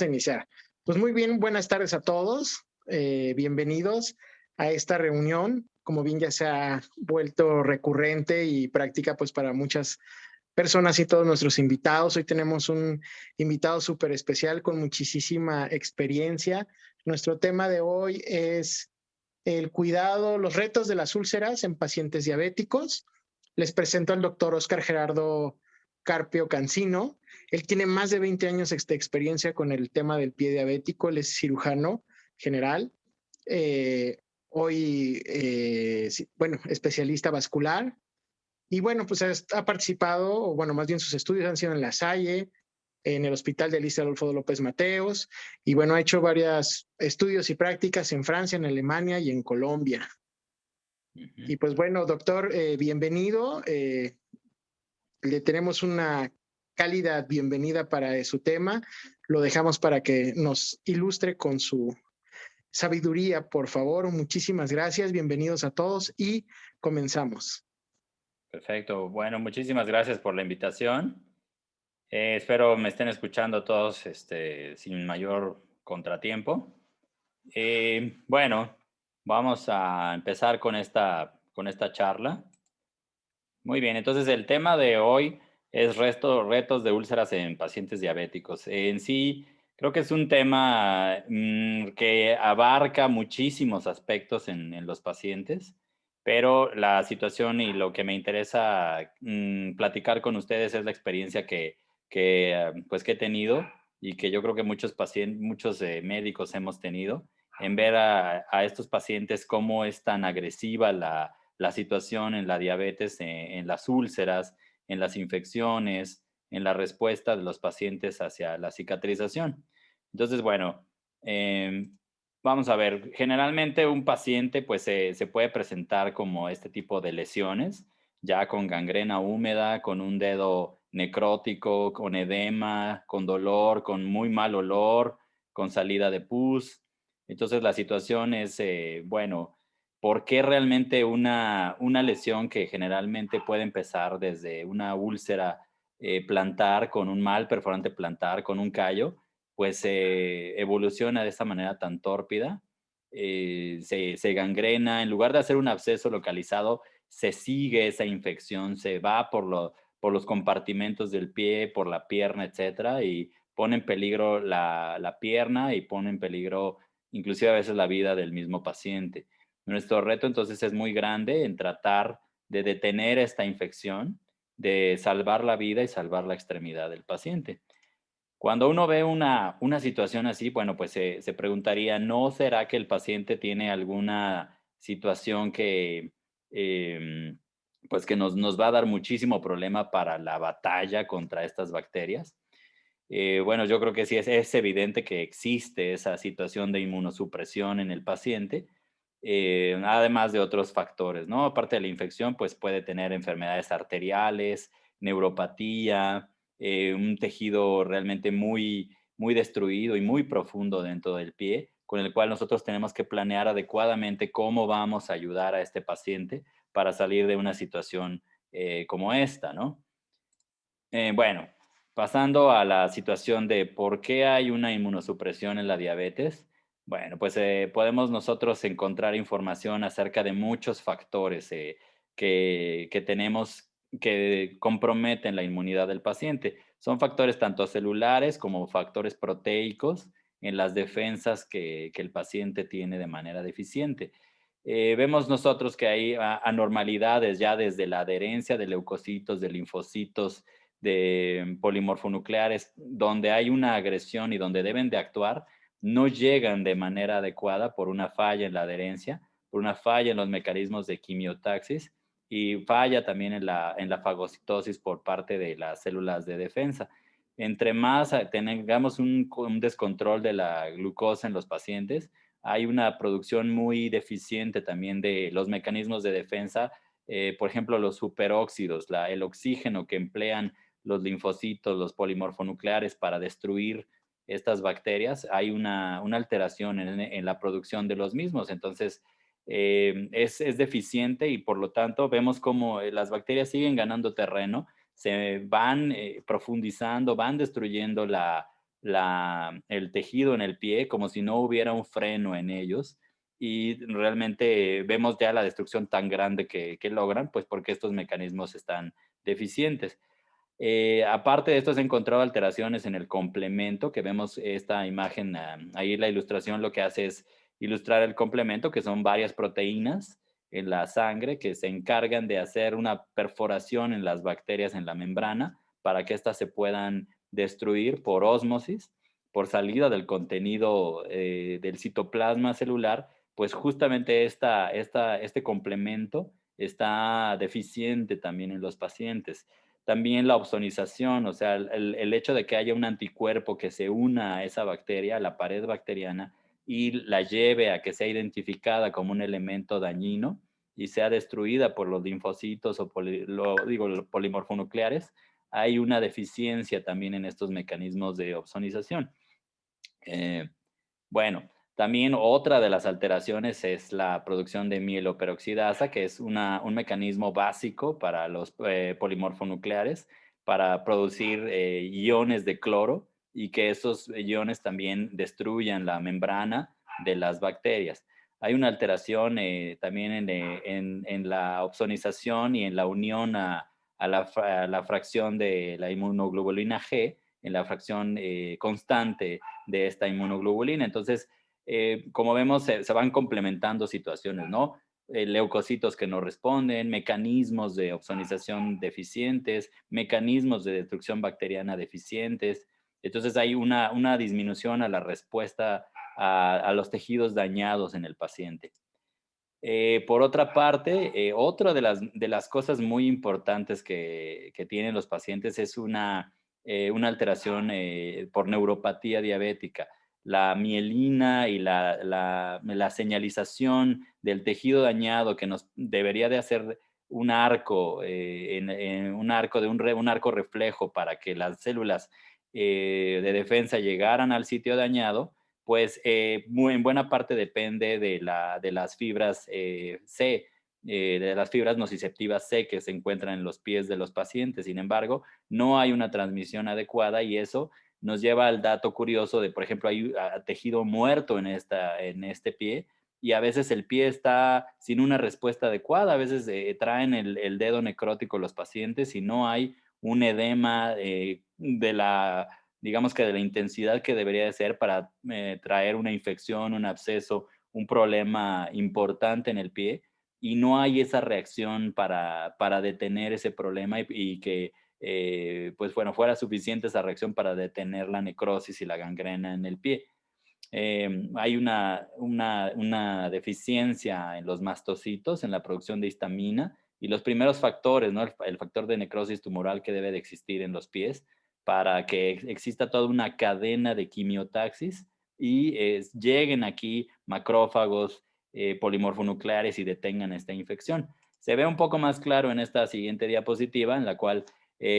A iniciar. Pues muy bien, buenas tardes a todos. Bienvenidos a esta reunión. Como bien ya se ha vuelto recurrente y práctica pues para muchas personas y todos nuestros invitados. Hoy tenemos un invitado súper especial con muchísima experiencia. Nuestro tema de hoy es el cuidado, los retos de las úlceras en pacientes diabéticos. Les presento al doctor Oscar Gerardo Carpio Cancino. Él tiene más de 20 años de experiencia con el tema del pie diabético. Él es cirujano general, hoy, bueno, especialista vascular. Y bueno, pues ha participado, o bueno, más bien sus estudios han sido en La Salle, en el Hospital de Lista Adolfo López Mateos, y bueno, ha hecho varios estudios y prácticas en Francia, en Alemania y en Colombia. Y pues bueno, doctor, bienvenido. Le tenemos una cálida bienvenida para su tema. Lo dejamos para que nos ilustre con su sabiduría, por favor. Muchísimas gracias, bienvenidos a todos y comenzamos. Perfecto. Bueno, muchísimas gracias por la invitación. Espero me estén escuchando todos sin mayor contratiempo. Bueno, vamos a empezar con esta charla. Muy bien, entonces el tema de hoy es retos de úlceras en pacientes diabéticos. En sí, creo que es un tema que abarca muchísimos aspectos en los pacientes, pero la situación y lo que me interesa platicar con ustedes es la experiencia pues, que he tenido y que yo creo que muchos pacientes, muchos médicos hemos tenido en ver a estos pacientes cómo es tan agresiva la situación en la diabetes, en las úlceras, en las infecciones, en la respuesta de los pacientes hacia la cicatrización. Entonces, bueno, vamos a ver, generalmente un paciente pues se puede presentar como este tipo de lesiones, ya con gangrena húmeda, con un dedo necrótico, con edema, con dolor, con muy mal olor, con salida de pus. Entonces la situación es, bueno, ¿por qué realmente una lesión que generalmente puede empezar desde una úlcera plantar con un mal perforante plantar, con un callo, pues evoluciona de esta manera tan tórpida, se gangrena, en lugar de hacer un absceso localizado, se sigue esa infección, se va por los compartimentos del pie, por la pierna, etcétera, y pone en peligro la pierna y pone en peligro inclusive a veces la vida del mismo paciente. Nuestro reto entonces es muy grande en tratar de detener esta infección, de salvar la vida y salvar la extremidad del paciente. Cuando uno ve una situación así, bueno, pues se preguntaría, ¿no será que el paciente tiene alguna situación eh, pues que nos va a dar muchísimo problema para la batalla contra estas bacterias? Bueno, yo creo que sí es evidente que existe esa situación de inmunosupresión en el paciente, además de otros factores, ¿no? Aparte de la infección, pues puede tener enfermedades arteriales, neuropatía, un tejido realmente muy destruido y muy profundo dentro del pie, con el cual nosotros tenemos que planear adecuadamente cómo vamos a ayudar a este paciente para salir de una situación como esta, ¿no? Bueno, pasando a la situación de por qué hay una inmunosupresión en la diabetes, bueno, pues podemos nosotros encontrar información acerca de muchos factores que tenemos que comprometen la inmunidad del paciente. Son factores tanto celulares como factores proteicos en las defensas que el paciente tiene de manera deficiente. Vemos nosotros que hay anormalidades ya desde la adherencia de leucocitos, de linfocitos, de polimorfonucleares, donde hay una agresión y donde deben de actuar, no llegan de manera adecuada por una falla en la adherencia, por una falla en los mecanismos de quimiotaxis y falla también en la fagocitosis por parte de las células de defensa. Entre más tengamos un descontrol de la glucosa en los pacientes, hay una producción muy deficiente también de los mecanismos de defensa, por ejemplo, los superóxidos, el oxígeno que emplean los linfocitos, los polimorfonucleares para destruir estas bacterias, hay una alteración en la producción de los mismos. Entonces, es deficiente y por lo tanto vemos como las bacterias siguen ganando terreno, se van profundizando, van destruyendo el tejido en el pie como si no hubiera un freno en ellos y realmente vemos ya la destrucción tan grande que logran, pues porque estos mecanismos están deficientes. Aparte de esto, se han encontrado alteraciones en el complemento, que vemos esta imagen, ahí la ilustración lo que hace es ilustrar el complemento, que son varias proteínas en la sangre que se encargan de hacer una perforación en las bacterias en la membrana para que éstas se puedan destruir por ósmosis, por salida del contenido del citoplasma celular, pues justamente este complemento está deficiente también en los pacientes. También la opsonización, o sea, el hecho de que haya un anticuerpo que se una a esa bacteria, a la pared bacteriana, y la lleve a que sea identificada como un elemento dañino y sea destruida por los linfocitos o los polimorfonucleares, hay una deficiencia también en estos mecanismos de opsonización. Eh, bueno, también otra de las alteraciones es la producción de mieloperoxidasa, que es un mecanismo básico para los polimorfonucleares, para producir iones de cloro y que esos iones también destruyan la membrana de las bacterias. Hay una alteración también en la opsonización y en la unión a la fracción de la inmunoglobulina G, en la fracción constante de esta inmunoglobulina. Entonces, como vemos, se van complementando situaciones, ¿no? Leucocitos que no responden, mecanismos de opsonización deficientes, mecanismos de destrucción bacteriana deficientes. Entonces hay una disminución a la respuesta a los tejidos dañados en el paciente. Por otra parte, otra de las cosas muy importantes que tienen los pacientes es una alteración por neuropatía diabética. La mielina y la señalización del tejido dañado que nos debería de hacer un arco, en un arco un arco reflejo para que las células de defensa llegaran al sitio dañado, pues en buena parte depende de las fibras C, de las fibras nociceptivas C que se encuentran en los pies de los pacientes. Sin embargo, no hay una transmisión adecuada y eso nos lleva al dato curioso de, por ejemplo, hay tejido muerto en este pie y a veces el pie está sin una respuesta adecuada. A veces traen el dedo necrótico los pacientes y no hay un edema digamos que de la intensidad que debería de ser para traer una infección, un absceso, un problema importante en el pie y no hay esa reacción para detener ese problema y que, pues bueno, fuera suficiente esa reacción para detener la necrosis y la gangrena en el pie. Hay una deficiencia en los mastocitos, en la producción de histamina y los primeros factores, ¿no? El factor de necrosis tumoral que debe de existir en los pies para que exista toda una cadena de quimiotaxis y lleguen aquí macrófagos, polimorfonucleares y detengan esta infección. Se ve un poco más claro en esta siguiente diapositiva, en la cual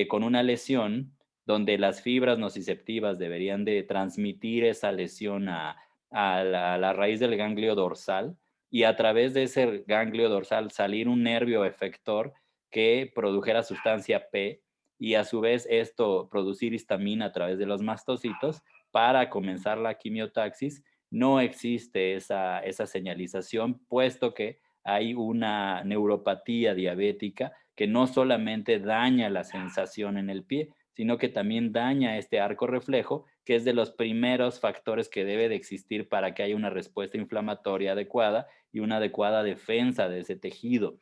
con una lesión donde las fibras nociceptivas deberían de transmitir esa lesión a la raíz del ganglio dorsal y a través de ese ganglio dorsal salir un nervio efector que produjera sustancia P y a su vez esto producir histamina a través de los mastocitos para comenzar la quimiotaxis. No existe esa señalización, puesto que hay una neuropatía diabética que no solamente daña la sensación en el pie, sino que también daña este arco reflejo, que es de los primeros factores que debe de existir para que haya una respuesta inflamatoria adecuada y una adecuada defensa de ese tejido.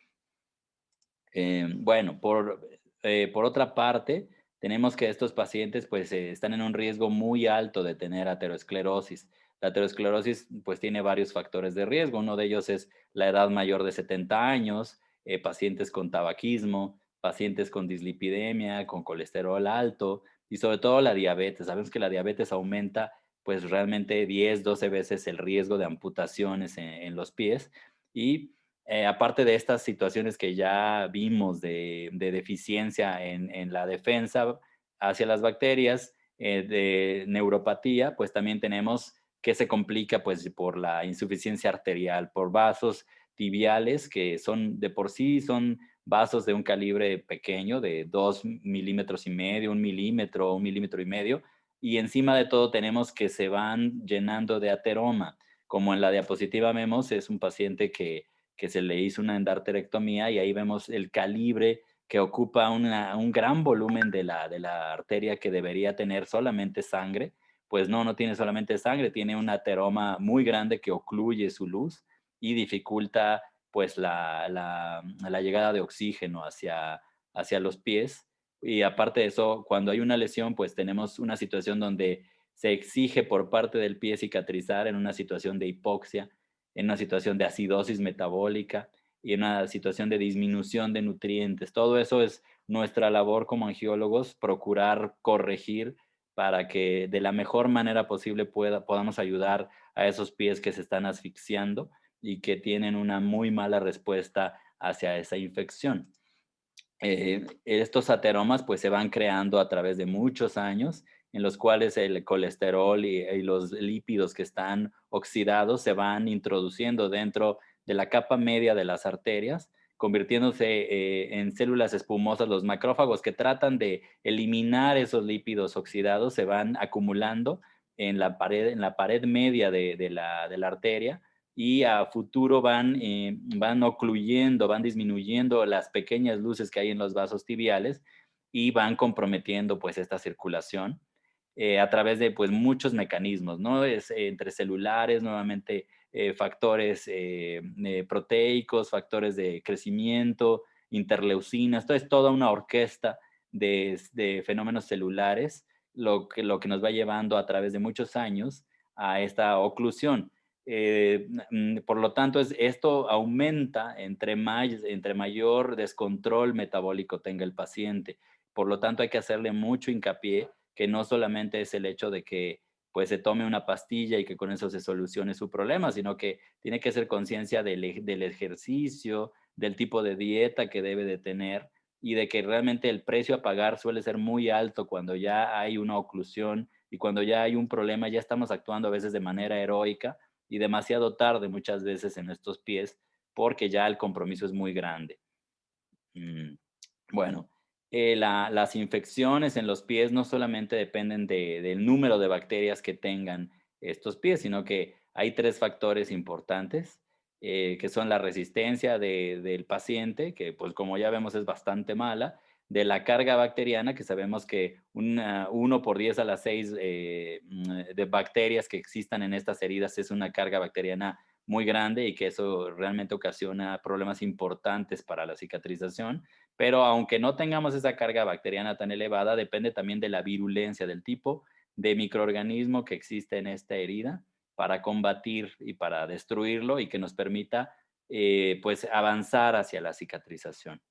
Bueno, por otra parte, tenemos que estos pacientes pues están en un riesgo muy alto de tener aterosclerosis. La aterosclerosis pues tiene varios factores de riesgo. Uno de ellos es la edad mayor de 70 años, pacientes con tabaquismo, pacientes con dislipidemia, con colesterol alto y sobre todo la diabetes. Sabemos que la diabetes aumenta pues realmente 10, 12 veces el riesgo de amputaciones en los pies y aparte de estas situaciones que ya vimos de deficiencia en la defensa hacia las bacterias, de neuropatía, pues también tenemos que se complica pues por la insuficiencia arterial, por vasos tibiales que son de por sí son vasos de un calibre pequeño, de 2,5 milímetros, 1 milímetro, 1,5 milímetros, y encima de todo tenemos que se van llenando de ateroma. Como en la diapositiva vemos, es un paciente que se le hizo una endarterectomía y ahí vemos el calibre que ocupa un gran volumen de la arteria que debería tener solamente sangre. Pues no, no tiene solamente sangre, tiene un ateroma muy grande que ocluye su luz y dificulta pues la llegada de oxígeno hacia los pies. Y aparte de eso, cuando hay una lesión, pues tenemos una situación donde se exige por parte del pie cicatrizar en una situación de hipoxia, en una situación de acidosis metabólica y en una situación de disminución de nutrientes. Todo eso es nuestra labor como angiólogos, procurar corregir para que de la mejor manera posible podamos ayudar a esos pies que se están asfixiando y que tienen una muy mala respuesta hacia esa infección. Estos ateromas pues se van creando a través de muchos años en los cuales el colesterol y los lípidos que están oxidados se van introduciendo dentro de la capa media de las arterias, convirtiéndose en células espumosas. Los macrófagos que tratan de eliminar esos lípidos oxidados se van acumulando en la pared media de la arteria y a futuro van ocluyendo, van disminuyendo las pequeñas luces que hay en los vasos tibiales y van comprometiendo pues esta circulación a través de pues muchos mecanismos, ¿no? Es entre celulares, nuevamente factores proteicos, factores de crecimiento, interleucinas, esto es toda una orquesta de fenómenos celulares, lo que nos va llevando a través de muchos años a esta oclusión. Por lo tanto, esto aumenta entre mayor descontrol metabólico tenga el paciente. Por lo tanto, hay que hacerle mucho hincapié que no solamente es el hecho de que pues se tome una pastilla y que con eso se solucione su problema, sino que tiene que ser conciencia del ejercicio, del tipo de dieta que debe de tener y de que realmente el precio a pagar suele ser muy alto cuando ya hay una oclusión y cuando ya hay un problema, ya estamos actuando a veces de manera heroica y demasiado tarde muchas veces en estos pies porque ya el compromiso es muy grande. Mm, Bueno, las infecciones en los pies no solamente dependen del número de bacterias que tengan estos pies, sino que hay tres factores importantes, que son la resistencia del paciente, que pues como ya vemos es bastante mala, de la carga bacteriana, que sabemos que 1 por 10 a la 6 de bacterias que existan en estas heridas es una carga bacteriana muy grande y que eso realmente ocasiona problemas importantes para la cicatrización. Pero aunque no tengamos esa carga bacteriana tan elevada, depende también de la virulencia, del tipo de microorganismo que existe en esta herida para combatir y para destruirlo y que nos permita pues avanzar hacia la cicatrización.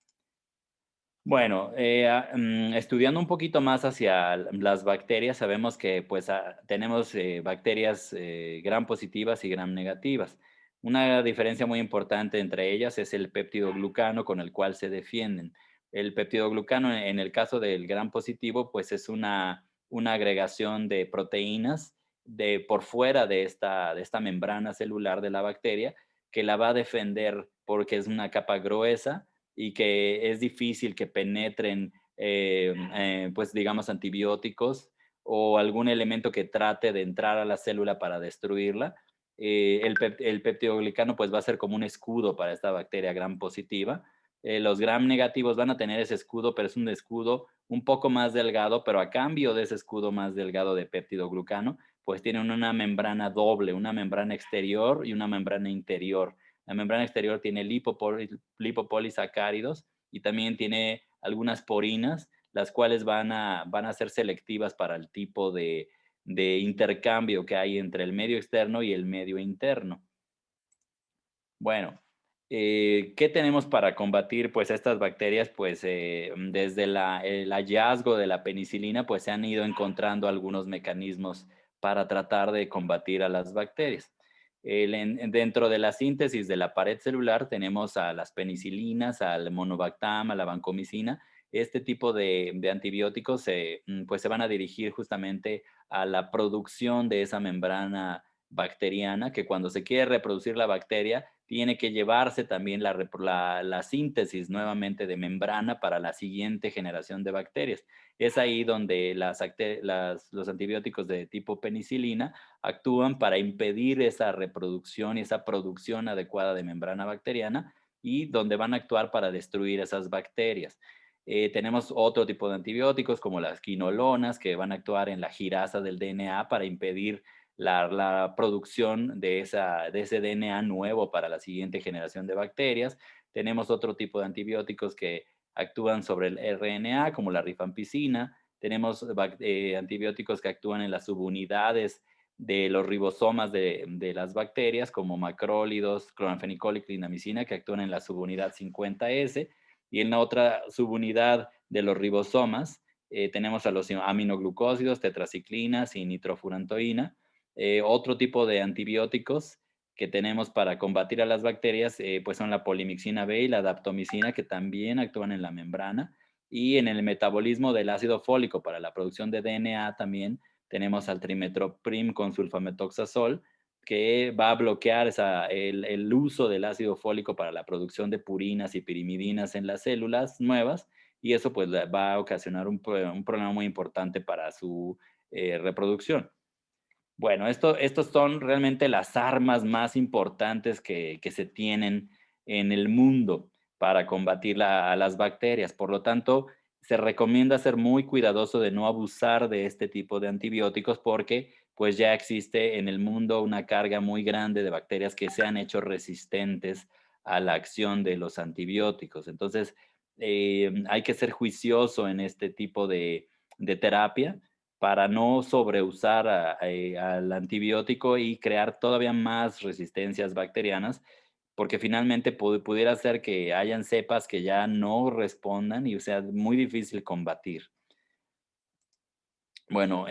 Bueno, estudiando un poquito más hacia las bacterias, sabemos que pues tenemos bacterias gram positivas y gram negativas. Una diferencia muy importante entre ellas es el péptidoglucano con el cual se defienden. El péptidoglucano en el caso del gram positivo pues es una agregación de proteínas por fuera de esta membrana celular de la bacteria que la va a defender porque es una capa gruesa y que es difícil que penetren, pues digamos, antibióticos o algún elemento que trate de entrar a la célula para destruirla. El peptidoglicano pues va a ser como un escudo para esta bacteria gram positiva. Los gram negativos van a tener ese escudo, pero es un escudo un poco más delgado, pero a cambio de ese escudo más delgado de peptidoglucano, pues tienen una membrana doble, una membrana exterior y una membrana interior. La membrana exterior tiene lipopolisacáridos y también tiene algunas porinas, las cuales van a ser selectivas para el tipo de intercambio que hay entre el medio externo y el medio interno. Bueno, ¿qué tenemos para combatir pues estas bacterias? Pues desde el hallazgo de la penicilina pues se han ido encontrando algunos mecanismos para tratar de combatir a las bacterias. Dentro de la síntesis de la pared celular tenemos a las penicilinas, al monobactam, a la vancomicina. Este tipo de antibióticos pues se van a dirigir justamente a la producción de esa membrana bacteriana que cuando se quiere reproducir la bacteria tiene que llevarse también la síntesis nuevamente de membrana para la siguiente generación de bacterias. Es ahí donde los antibióticos de tipo penicilina actúan para impedir esa reproducción y esa producción adecuada de membrana bacteriana y donde van a actuar para destruir esas bacterias. Tenemos otro tipo de antibióticos como las quinolonas que van a actuar en la girasa del DNA para impedir la producción de ese DNA nuevo para la siguiente generación de bacterias. Tenemos otro tipo de antibióticos que actúan sobre el RNA, como la rifampicina. Tenemos antibióticos que actúan en las subunidades de los ribosomas de las bacterias, como macrólidos, cloranfenicol y clindamicina, que actúan en la subunidad 50S. Y en la otra subunidad de los ribosomas tenemos a los aminoglucósidos, tetraciclinas y nitrofurantoína. Otro tipo de antibióticos que tenemos para combatir a las bacterias, pues son la polimixina B y la daptomicina, que también actúan en la membrana. Y en el metabolismo del ácido fólico para la producción de DNA también tenemos al trimetoprim con sulfametoxazol, que va a bloquear el uso del ácido fólico para la producción de purinas y pirimidinas en las células nuevas, y eso pues va a ocasionar un problema muy importante para su reproducción. Bueno, estos son realmente las armas más importantes que se tienen en el mundo para combatir a las bacterias. Por lo tanto, se recomienda ser muy cuidadoso de no abusar de este tipo de antibióticos porque pues ya existe en el mundo una carga muy grande de bacterias que se han hecho resistentes a la acción de los antibióticos. Entonces, hay que ser juicioso en este tipo de terapia para no sobreusar al antibiótico y crear todavía más resistencias bacterianas, porque finalmente pudiera ser que hayan cepas que ya no respondan y sea muy difícil combatir. Bueno,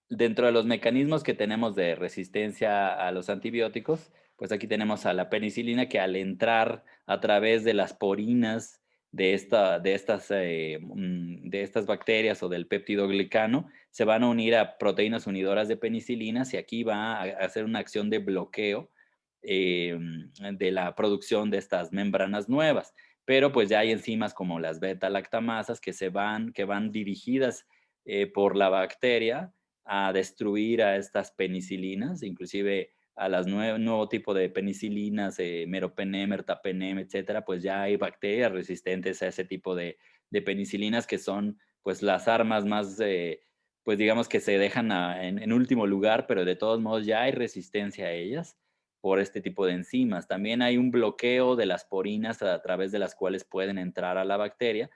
dentro de los mecanismos que tenemos de resistencia a los antibióticos, pues aquí tenemos a la penicilina que al entrar a través de las porinas de estas bacterias o del péptido glicano, se van a unir a proteínas unidoras de penicilinas y aquí va a hacer una acción de bloqueo de la producción de estas membranas nuevas. Pero pues ya hay enzimas como las beta-lactamasas que van dirigidas por la bacteria a destruir a estas penicilinas, inclusive a las nuevo tipo de penicilinas, meropenem, ertapenem, etcétera, pues ya hay bacterias resistentes a ese tipo de penicilinas que son pues las armas más, pues digamos que se dejan en último lugar, pero de todos modos ya hay resistencia a ellas por este tipo de enzimas. También hay un bloqueo de las porinas a través de las cuales pueden entrar a la bacteria.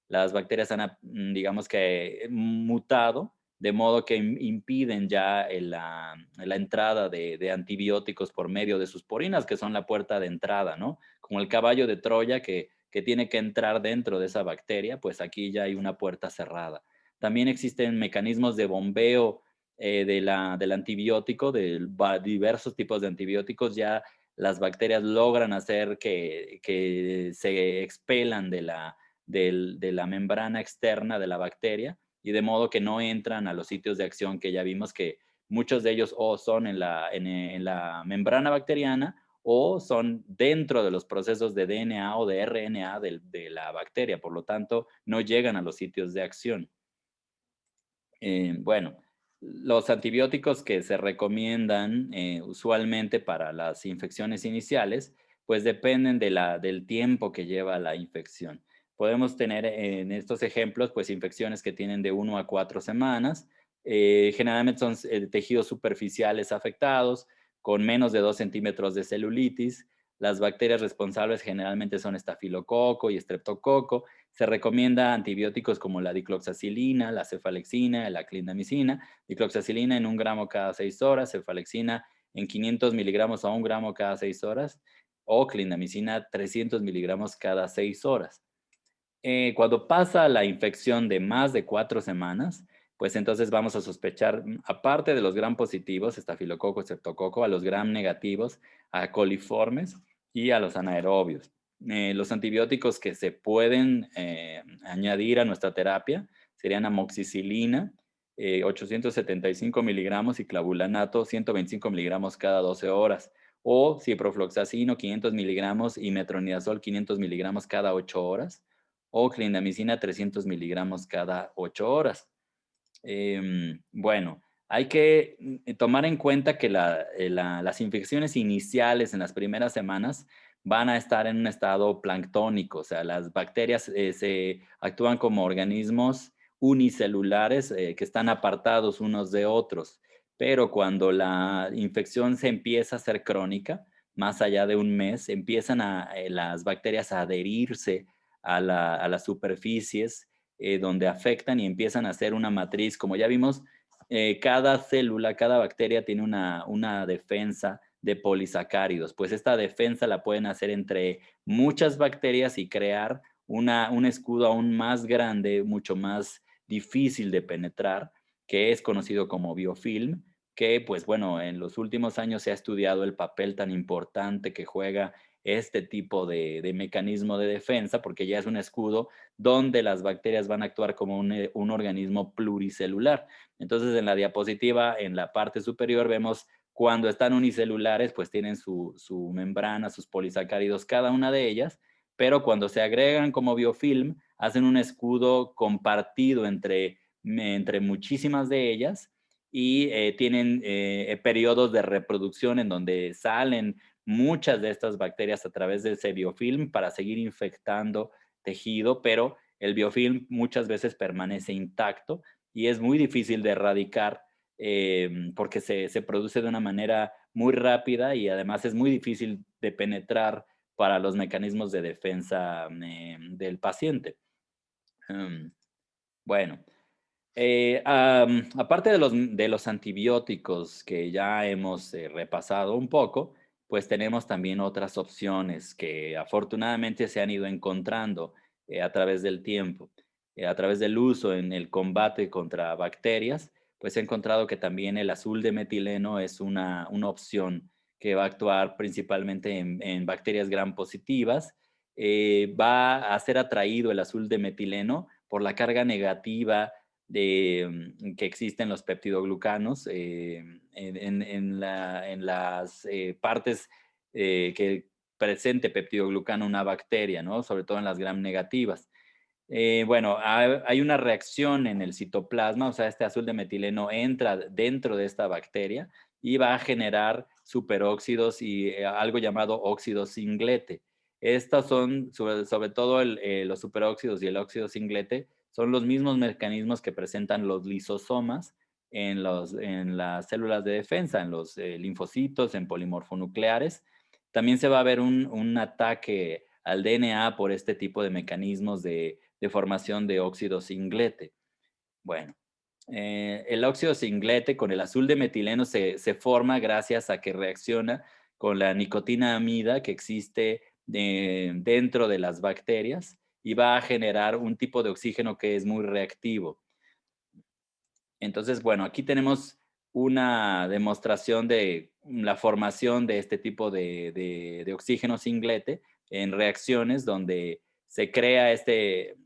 Las bacterias han, digamos que, mutado, de modo que impiden ya la entrada de antibióticos por medio de sus porinas, que son la puerta de entrada, ¿no? Como el caballo de Troya que tiene que entrar dentro de esa bacteria, pues aquí ya hay una puerta cerrada. También existen mecanismos de bombeo del antibiótico, de diversos tipos de antibióticos, ya las bacterias logran hacer que se expelan de la membrana externa de la bacteria y de modo que no entran a los sitios de acción que ya vimos que muchos de ellos o son en la membrana bacteriana o son dentro de los procesos de DNA o de RNA de la bacteria, por lo tanto no llegan a los sitios de acción. Bueno, los antibióticos que se recomiendan usualmente para las infecciones iniciales, pues dependen del tiempo que lleva la infección. Podemos tener en estos ejemplos, pues infecciones que tienen de 1 a 4 semanas. Generalmente son tejidos superficiales afectados, con menos de 2 centímetros de celulitis. Las bacterias responsables generalmente son estafilococo y estreptococo. Se recomienda antibióticos como la dicloxacilina, la cefalexina, la clindamicina. Dicloxacilina en 1 gramo cada 6 horas, cefalexina en 500 miligramos a 1 gramo cada 6 horas o clindamicina 300 miligramos cada 6 horas. Cuando pasa la infección de más de 4 semanas, pues entonces vamos a sospechar, aparte de los gram positivos, estafilococo, streptococo, a los gram negativos, a coliformes y a los anaerobios. Los antibióticos que se pueden añadir a nuestra terapia serían amoxicilina, 875 miligramos y clavulanato, 125 miligramos cada 12 horas. o ciprofloxacino 500 miligramos y metronidazol 500 miligramos cada 8 horas, o clindamicina 300 miligramos cada 8 horas. Bueno, hay que tomar en cuenta que las infecciones iniciales en las primeras semanas van a estar en un estado planctónico, o sea, las bacterias se actúan como organismos unicelulares que están apartados unos de otros, pero cuando la infección se empieza a ser crónica, más allá de un mes, empiezan las bacterias a adherirse a las superficies donde afectan y empiezan a hacer una matriz. Como ya vimos, cada célula, cada bacteria tiene una defensa de polisacáridos. Pues esta defensa la pueden hacer entre muchas bacterias y crear un escudo aún más grande, mucho más difícil de penetrar, que es conocido como biofilm, que pues bueno, en los últimos años se ha estudiado el papel tan importante que juega este tipo de mecanismo de defensa, porque ya es un escudo donde las bacterias van a actuar como un organismo pluricelular. Entonces, en la diapositiva, en la parte superior, vemos cuando están unicelulares, pues tienen su membrana, sus polisacáridos, cada una de ellas, pero cuando se agregan como biofilm, hacen un escudo compartido entre muchísimas de ellas y tienen periodos de reproducción en donde salen muchas de estas bacterias a través de ese biofilm para seguir infectando tejido, pero el biofilm muchas veces permanece intacto y es muy difícil de erradicar porque se produce de una manera muy rápida y además es muy difícil de penetrar para los mecanismos de defensa del paciente. Um, bueno, aparte de los antibióticos que ya hemos repasado un poco, pues tenemos también otras opciones que afortunadamente se han ido encontrando a través del tiempo, a través del uso en el combate contra bacterias, pues he encontrado que también el azul de metileno es una opción que va a actuar principalmente en bacterias gram positivas. Va a ser atraído el azul de metileno por la carga negativa que existen los peptidoglucanos en las partes que presente peptidoglucano una bacteria, ¿no? Sobre todo en las gram negativas. Bueno, hay una reacción en el citoplasma, o sea, este azul de metileno entra dentro de esta bacteria y va a generar superóxidos y algo llamado óxido singlete. Estos son, sobre todo los superóxidos y el óxido singlete, son los mismos mecanismos que presentan los lisosomas en las células de defensa, en los linfocitos, en polimorfonucleares. También se va a ver un ataque al DNA por este tipo de mecanismos de formación de óxido singlete. Bueno, el óxido singlete con el azul de metileno se forma gracias a que reacciona con la nicotina amida que existe dentro de las bacterias y va a generar un tipo de oxígeno que es muy reactivo. Entonces, bueno, aquí tenemos una demostración de la formación de este tipo de oxígeno singlete en reacciones donde se crea este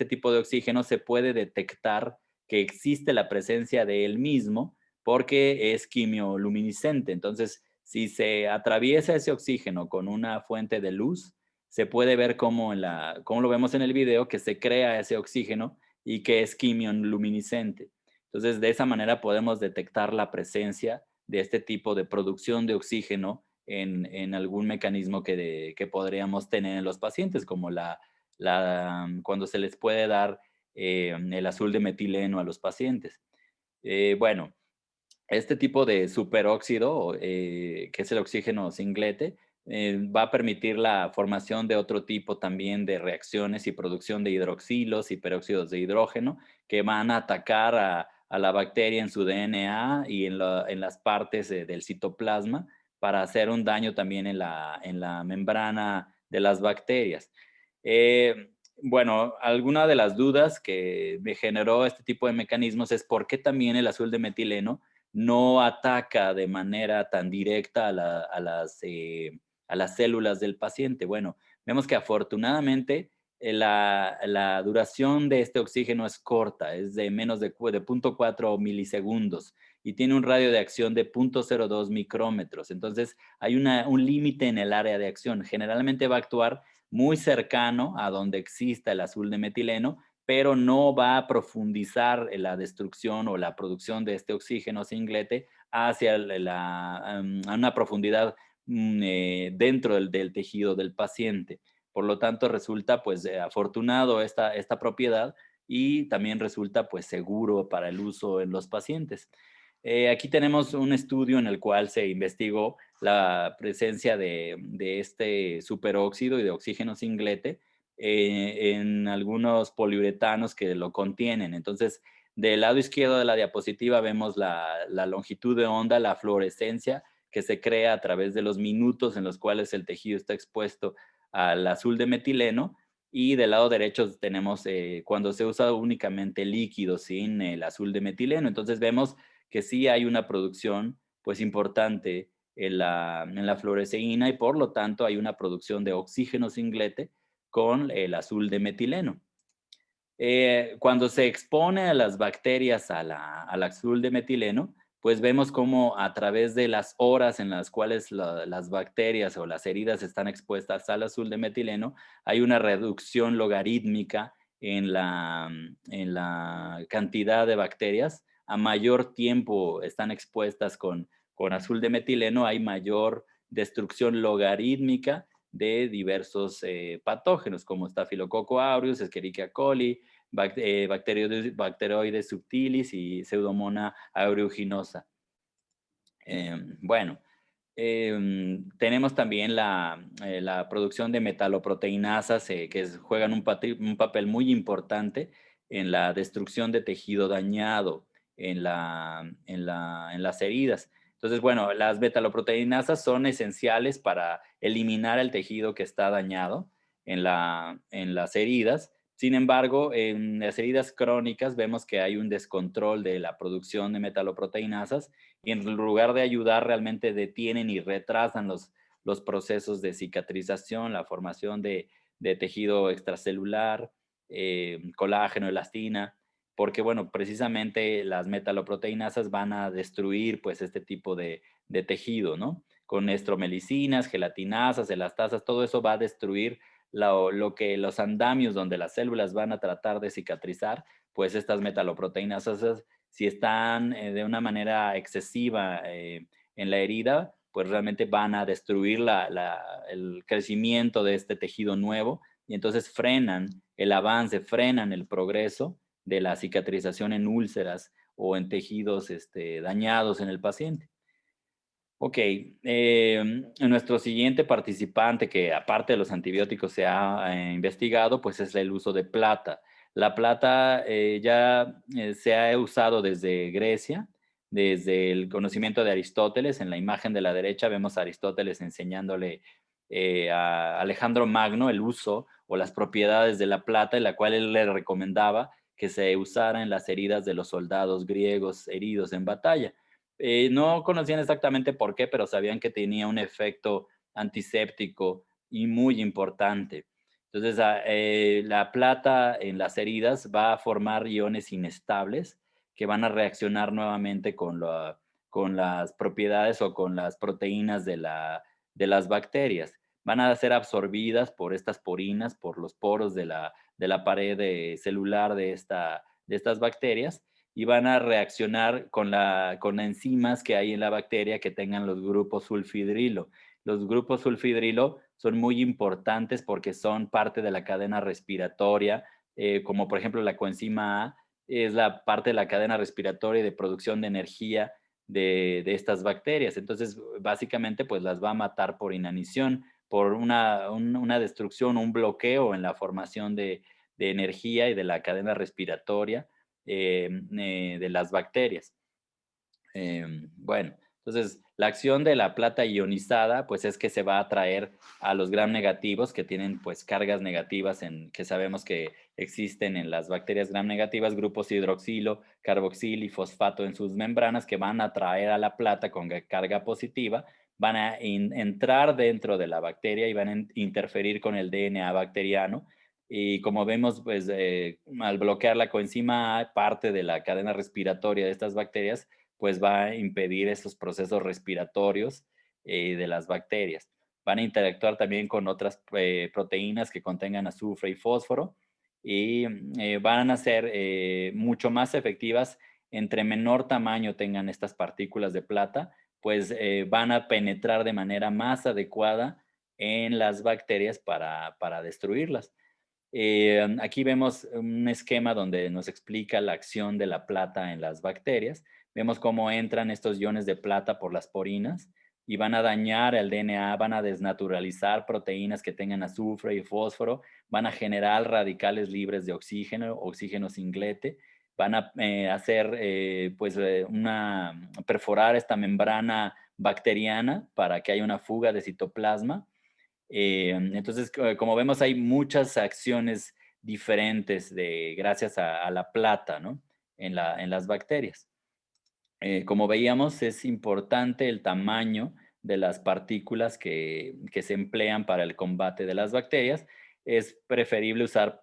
tipo de oxígeno, se puede detectar que existe la presencia de él mismo porque es quimioluminiscente. Entonces, si se atraviesa ese oxígeno con una fuente de luz, se puede ver como como lo vemos en el video, que se crea ese oxígeno y que es quimioluminiscente. Entonces, de esa manera podemos detectar la presencia de este tipo de producción de oxígeno en algún mecanismo que podríamos tener en los pacientes, como cuando se les puede dar el azul de metileno a los pacientes. Bueno, este tipo de superóxido, que es el oxígeno singlete, va a permitir la formación de otro tipo también de reacciones y producción de hidroxilos y peróxidos de hidrógeno que van a atacar a la bacteria en su DNA y en las partes del citoplasma para hacer un daño también en la membrana de las bacterias. Bueno, alguna de las dudas que me generó este tipo de mecanismos es por qué también el azul de metileno no ataca de manera tan directa a las células del paciente. Bueno, vemos que afortunadamente la duración de este oxígeno es corta, es de menos de 0.4 milisegundos y tiene un radio de acción de 0.02 micrómetros. Entonces, hay un límite en el área de acción. Generalmente va a actuar muy cercano a donde exista el azul de metileno, pero no va a profundizar la destrucción o la producción de este oxígeno singlete hacia a una profundidad dentro del tejido del paciente. Por lo tanto, resulta pues afortunado esta propiedad y también resulta pues seguro para el uso en los pacientes. Aquí tenemos un estudio en el cual se investigó la presencia de este superóxido y de oxígeno singlete en algunos poliuretanos que lo contienen. Entonces, del lado izquierdo de la diapositiva vemos la longitud de onda, la fluorescencia que se crea a través de los minutos en los cuales el tejido está expuesto al azul de metileno. Y del lado derecho tenemos cuando se usa únicamente líquido sin el azul de metileno. Entonces vemos que sí hay una producción pues importante en la fluoresceína y por lo tanto hay una producción de oxígeno singlete con el azul de metileno. Cuando se expone a las bacterias al azul de metileno, pues vemos cómo a través de las horas en las cuales las bacterias o las heridas están expuestas al azul de metileno, hay una reducción logarítmica en la cantidad de bacterias. A mayor tiempo están expuestas con azul de metileno, hay mayor destrucción logarítmica de diversos patógenos como Staphylococcus aureus, Escherichia coli, Bacteroides subtilis y Pseudomonas aeruginosa. Bueno, tenemos también la producción de metaloproteinasas que juegan un papel muy importante en la destrucción de tejido dañado en las heridas. Entonces, bueno, las metaloproteinasas son esenciales para eliminar el tejido que está dañado en las heridas. Sin embargo, en las heridas crónicas vemos que hay un descontrol de la producción de metaloproteinasas y en lugar de ayudar realmente detienen y retrasan los procesos de cicatrización, la formación de tejido extracelular, colágeno, elastina, porque bueno, precisamente las metaloproteinasas van a destruir pues este tipo de tejido, ¿no? Con estromelicinas, gelatinasas, elastasas, todo eso va a destruir lo que los andamios donde las células van a tratar de cicatrizar, pues estas metaloproteinasas si están de una manera excesiva en la herida, pues realmente van a destruir el crecimiento de este tejido nuevo y entonces frenan el avance, frenan el progreso de la cicatrización en úlceras o en tejidos dañados en el paciente. Ok, nuestro siguiente participante que aparte de los antibióticos se ha investigado, pues es el uso de plata. La plata ya se ha usado desde Grecia, desde el conocimiento de Aristóteles. En la imagen de la derecha vemos a Aristóteles enseñándole a Alejandro Magno el uso o las propiedades de la plata, en la cual él le recomendaba que se usara en las heridas de los soldados griegos heridos en batalla. No conocían exactamente por qué, pero sabían que tenía un efecto antiséptico y muy importante. Entonces, la plata en las heridas va a formar iones inestables que van a reaccionar nuevamente con las propiedades o con las proteínas de las bacterias. Van a ser absorbidas por estas porinas, por los poros de la pared celular de estas bacterias y van a reaccionar con enzimas que hay en la bacteria que tengan los grupos sulfidrilo. Los grupos sulfidrilo son muy importantes porque son parte de la cadena respiratoria, como por ejemplo la coenzima A es la parte de la cadena respiratoria y de producción de energía de estas bacterias. Entonces, básicamente, pues las va a matar por inanición, por una destrucción, un bloqueo en la formación de energía y de la cadena respiratoria de las bacterias. Bueno, entonces la acción de la plata ionizada pues es que se va a atraer a los gram negativos que tienen pues cargas negativas que sabemos que existen en las bacterias gram negativas, grupos hidroxilo, carboxil y fosfato en sus membranas que van a atraer a la plata con carga positiva, van a entrar dentro de la bacteria y van a interferir con el DNA bacteriano. Y como vemos, pues al bloquear la coenzima A, parte de la cadena respiratoria de estas bacterias, pues va a impedir esos procesos respiratorios de las bacterias. Van a interactuar también con otras proteínas que contengan azufre y fósforo y van a ser mucho más efectivas entre menor tamaño tengan estas partículas de plata, pues van a penetrar de manera más adecuada en las bacterias para destruirlas. Aquí vemos un esquema donde nos explica la acción de la plata en las bacterias. Vemos cómo entran estos iones de plata por las porinas y van a dañar el DNA, van a desnaturalizar proteínas que tengan azufre y fósforo, van a generar radicales libres de oxígeno, oxígeno singlete, van a hacer, perforar esta membrana bacteriana para que haya una fuga de citoplasma. Entonces, como vemos, hay muchas acciones diferentes gracias a la plata, ¿no? En las bacterias. Como veíamos, es importante el tamaño de las partículas que se emplean para el combate de las bacterias. Es preferible usar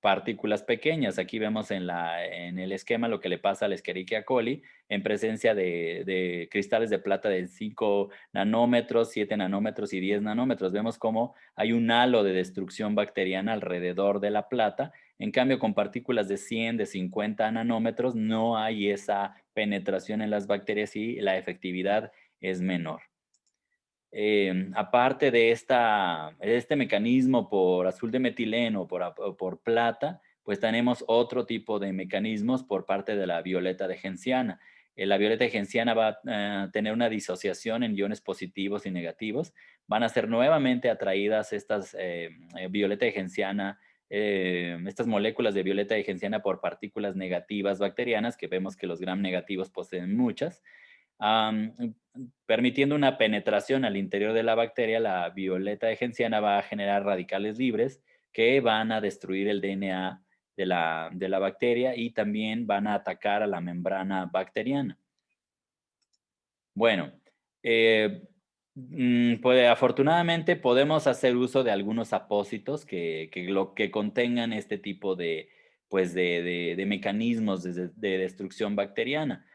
partículas pequeñas. Aquí vemos en el esquema lo que le pasa al Escherichia coli en presencia de cristales de plata de 5 nanómetros, 7 nanómetros y 10 nanómetros. Vemos cómo hay un halo de destrucción bacteriana alrededor de la plata. En cambio, con partículas de 100, de 50 nanómetros, no hay esa penetración en las bacterias y la efectividad es menor. Aparte de este mecanismo por azul de metileno o por plata, pues tenemos otro tipo de mecanismos por parte de la violeta de genciana. La violeta de genciana va a tener una disociación en iones positivos y negativos. Van a ser nuevamente atraídas estas violeta de genciana, estas moléculas de violeta de genciana por partículas negativas bacterianas, que vemos que los gram negativos poseen muchas. Am, Permitiendo una penetración al interior de la bacteria, la violeta de genciana va a generar radicales libres que van a destruir el DNA de la bacteria y también van a atacar a la membrana bacteriana. Bueno, pues afortunadamente podemos hacer uso de algunos apósitos que contengan este tipo pues de mecanismos de destrucción bacteriana.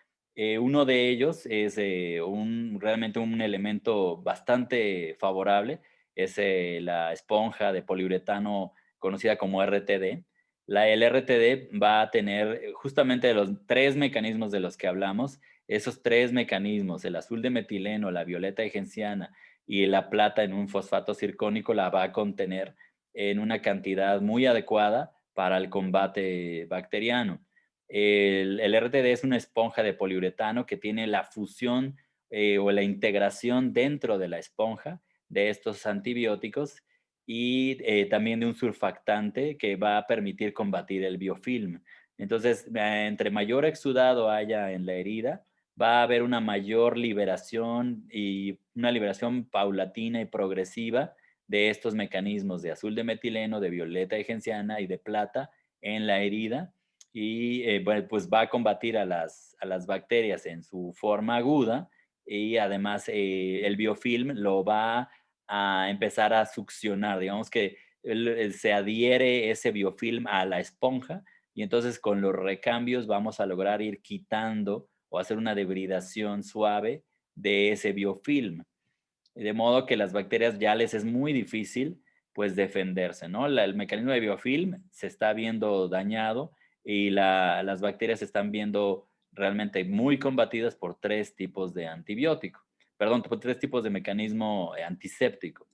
Uno de ellos es realmente un elemento bastante favorable, es la esponja de poliuretano conocida como RTD. El RTD va a tener justamente los tres mecanismos de los que hablamos. Esos tres mecanismos, el azul de metileno, la violeta de genciana y la plata en un fosfato circónico, la va a contener en una cantidad muy adecuada para el combate bacteriano. El RTD es una esponja de poliuretano que tiene la fusión o la integración dentro de la esponja de estos antibióticos y también de un surfactante que va a permitir combatir el biofilm. Entonces, entre mayor exudado haya en la herida, va a haber una mayor liberación y una liberación paulatina y progresiva de estos mecanismos de azul de metileno, de violeta de genciana y de plata en la herida y bueno, pues va a combatir a las bacterias en su forma aguda y además el biofilm lo va a empezar a succionar, digamos que se adhiere ese biofilm a la esponja y entonces con los recambios vamos a lograr ir quitando o hacer una debridación suave de ese biofilm. De modo que las bacterias ya les es muy difícil pues defenderse, ¿no? El mecanismo de biofilm se está viendo dañado y las bacterias se están viendo realmente muy combatidas por tres tipos de antibiótico, perdón, por tres tipos de mecanismo antiséptico.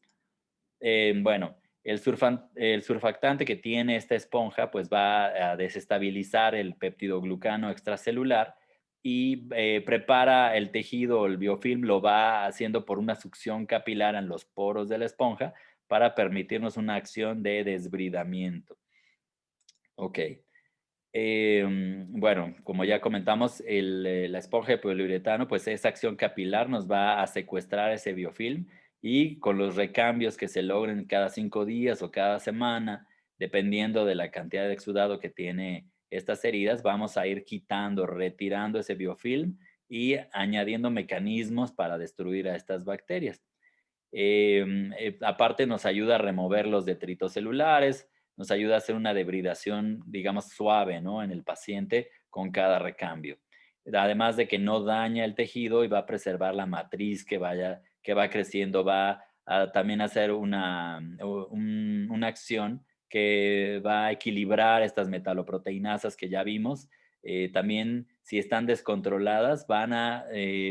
Bueno, el surfactante que tiene esta esponja pues va a desestabilizar el peptidoglucano extracelular y prepara el tejido, el biofilm lo va haciendo por una succión capilar en los poros de la esponja para permitirnos una acción de desbridamiento. Ok. Bueno, como ya comentamos, la esponja de poliuretano, pues esa acción capilar nos va a secuestrar ese biofilm y con los recambios que se logren cada 5 días o cada semana, dependiendo de la cantidad de exudado que tiene estas heridas, vamos a ir quitando, retirando ese biofilm y añadiendo mecanismos para destruir a estas bacterias. Aparte nos ayuda a remover los detritos celulares, nos ayuda a hacer una debridación, digamos, suave, ¿no? En el paciente con cada recambio. además de que no daña el tejido y va a preservar la matriz que va creciendo, va a también hacer una acción que va a equilibrar estas metaloproteinasas que ya vimos. También, si están descontroladas, van a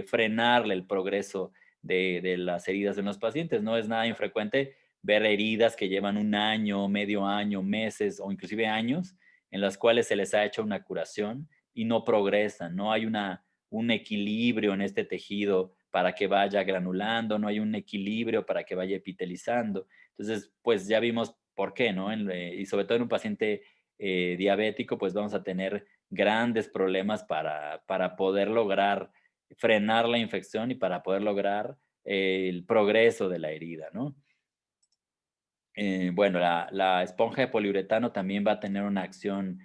frenarle el progreso de las heridas en los pacientes. No es nada infrecuente ver heridas que llevan un año, medio año, meses o inclusive años, en las cuales se les ha hecho una curación y no progresan, no hay un equilibrio en este tejido para que vaya granulando, no hay un equilibrio para que vaya epitelizando. Entonces, pues ya vimos por qué, ¿no? Y sobre todo en un paciente diabético, pues vamos a tener grandes problemas para poder lograr frenar la infección y para poder lograr el progreso de la herida, ¿no? Bueno, la esponja de poliuretano también va a tener una acción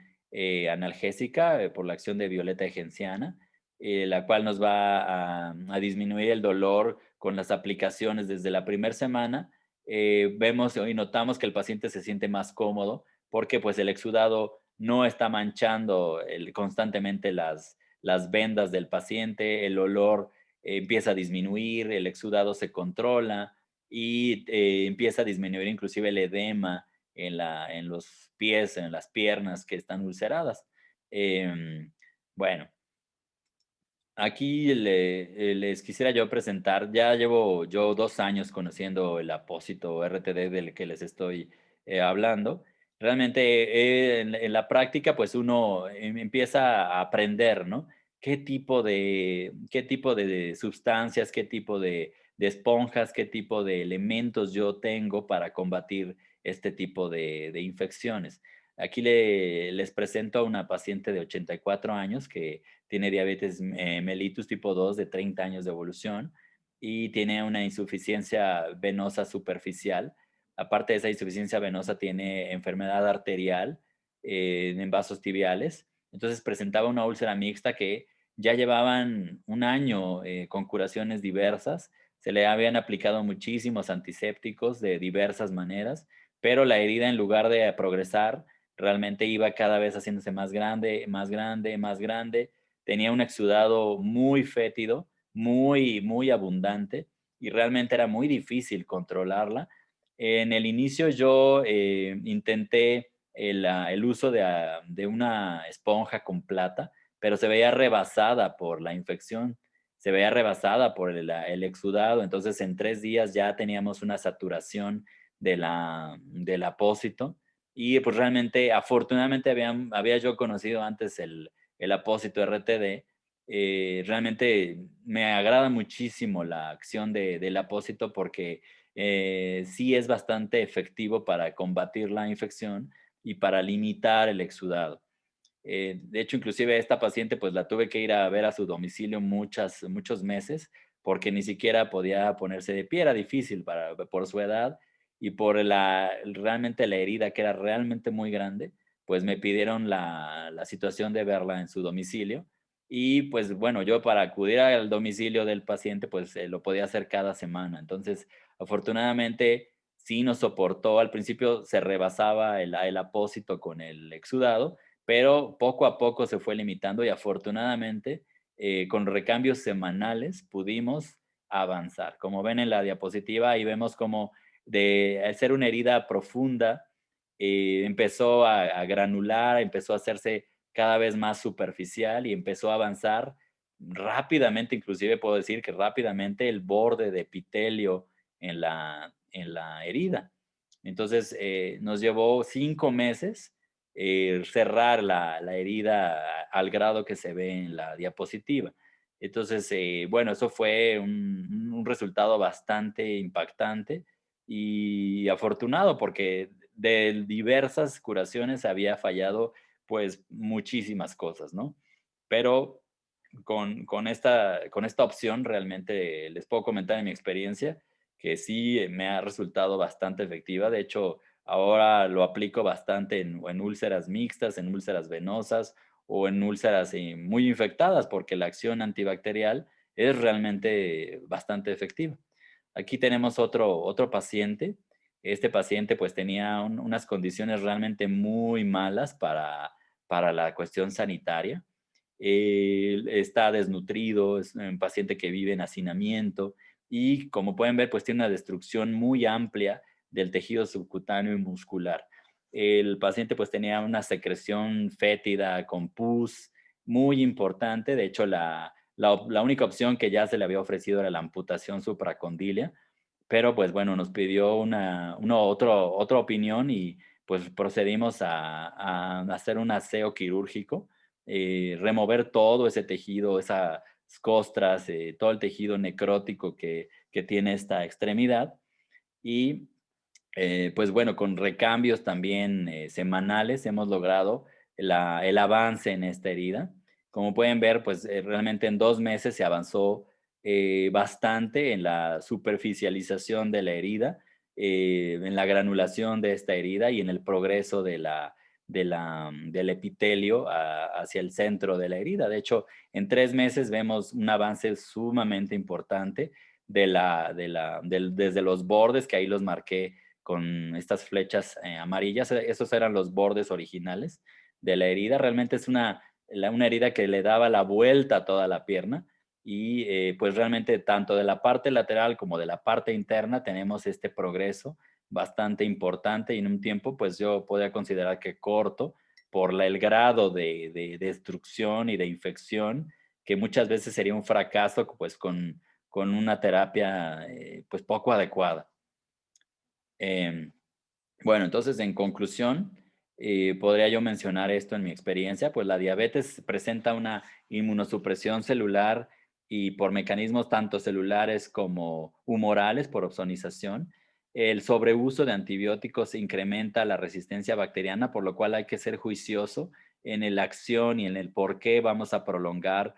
analgésica por la acción de violeta genciana, la cual nos va a disminuir el dolor con las aplicaciones desde la primera semana. Vemos y notamos que el paciente se siente más cómodo porque pues el exudado no está manchando constantemente las vendas del paciente, el olor empieza a disminuir, el exudado se controla y empieza a disminuir inclusive el edema en los pies, en las piernas que están ulceradas. Bueno, aquí les quisiera yo presentar, ya llevo yo 2 años conociendo el apósito RTD del que les estoy hablando. Realmente en la práctica pues uno empieza a aprender, ¿no? Qué tipo de sustancias, qué tipo de esponjas, qué tipo de elementos yo tengo para combatir este tipo de infecciones. Aquí les presento a una paciente de 84 años que tiene diabetes mellitus tipo 2 de 30 años de evolución y tiene una insuficiencia venosa superficial. Aparte de esa insuficiencia venosa, tiene enfermedad arterial en vasos tibiales. Entonces presentaba una úlcera mixta que ya llevaban un año con curaciones diversas. Se le habían aplicado muchísimos antisépticos de diversas maneras, pero la herida en lugar de progresar, realmente iba cada vez haciéndose más grande, más grande, más grande. Tenía un exudado muy fétido, muy, muy abundante y realmente era muy difícil controlarla. En el inicio yo intenté el uso de una esponja con plata, pero se veía rebasada por la infección, se veía rebasada por el exudado, entonces en 3 días ya teníamos una saturación del apósito y pues realmente, afortunadamente había yo conocido antes el apósito RTD. Realmente me agrada muchísimo la acción del apósito porque sí es bastante efectivo para combatir la infección y para limitar el exudado. De hecho, inclusive esta paciente pues la tuve que ir a ver a su domicilio muchos meses porque ni siquiera podía ponerse de pie, era difícil por su edad y por realmente la herida que era realmente muy grande, pues me pidieron la situación de verla en su domicilio y pues bueno, yo para acudir al domicilio del paciente pues lo podía hacer cada semana. Entonces, afortunadamente sí nos soportó, al principio se rebasaba el apósito con el exudado, pero poco a poco se fue limitando y afortunadamente con recambios semanales pudimos avanzar. Como ven en la diapositiva, ahí vemos como al ser una herida profunda, empezó a granular, empezó a hacerse cada vez más superficial y empezó a avanzar rápidamente, inclusive puedo decir que rápidamente el borde de epitelio en la herida. Entonces nos llevó 5 meses cerrar la herida al grado que se ve en la diapositiva. Entonces, bueno, eso fue un resultado bastante impactante y afortunado porque de diversas curaciones había fallado pues muchísimas cosas, ¿no? Pero con esta opción realmente les puedo comentar en mi experiencia que sí me ha resultado bastante efectiva. De hecho, ahora lo aplico bastante en úlceras mixtas, en úlceras venosas o en úlceras muy infectadas, porque la acción antibacterial es realmente bastante efectiva. Aquí tenemos otro paciente. Este paciente pues tenía unas condiciones realmente muy malas para la cuestión sanitaria. está desnutrido, es un paciente que vive en hacinamiento y como pueden ver, pues tiene una destrucción muy amplia del tejido subcutáneo y muscular. El paciente pues tenía una secreción fétida con pus muy importante. De hecho, la única opción que ya se le había ofrecido era la amputación supracondilia, pero pues bueno, nos pidió otra opinión y pues procedimos a hacer un aseo quirúrgico, remover todo ese tejido, esas costras, todo el tejido necrótico que tiene esta extremidad. Y pues bueno, con recambios también semanales hemos logrado el avance en esta herida. Como pueden ver, pues realmente en 2 meses se avanzó bastante en la superficialización de la herida, en la granulación de esta herida y en el progreso del epitelio hacia el centro de la herida. De hecho, en 3 meses vemos un avance sumamente importante desde los bordes, que ahí los marqué con estas flechas amarillas. Esos eran los bordes originales de la herida. Realmente es una herida que le daba la vuelta a toda la pierna y pues realmente tanto de la parte lateral como de la parte interna tenemos este progreso bastante importante y en un tiempo pues yo podría considerar que corto por el grado de destrucción y de infección que muchas veces sería un fracaso pues con una terapia pues poco adecuada. Eh, bueno, entonces en conclusión, podría yo mencionar esto en mi experiencia, pues la diabetes presenta una inmunosupresión celular y por mecanismos tanto celulares como humorales, por ozonización. El sobreuso de antibióticos incrementa la resistencia bacteriana, por lo cual hay que ser juicioso en la acción y en el por qué vamos a prolongar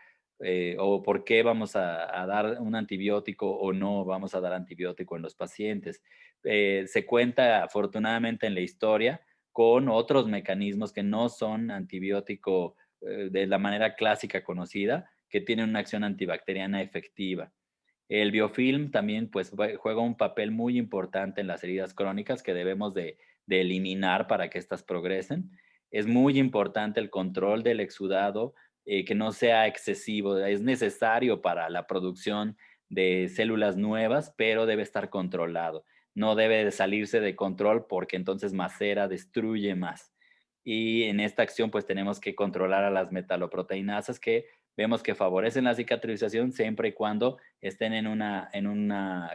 o por qué vamos a dar un antibiótico o no vamos a dar antibiótico en los pacientes. Se cuenta afortunadamente en la historia con otros mecanismos que no son antibiótico de la manera clásica conocida, que tienen una acción antibacteriana efectiva. El biofilm también pues, juega un papel muy importante en las heridas crónicas que debemos de eliminar para que éstas progresen. Es muy importante el control del exudado, que no sea excesivo. Es necesario para la producción de células nuevas, pero debe estar controlado. No debe de salirse de control porque entonces macera, destruye más. Y en esta acción pues tenemos que controlar a las metaloproteinasas que vemos que favorecen la cicatrización siempre y cuando estén en una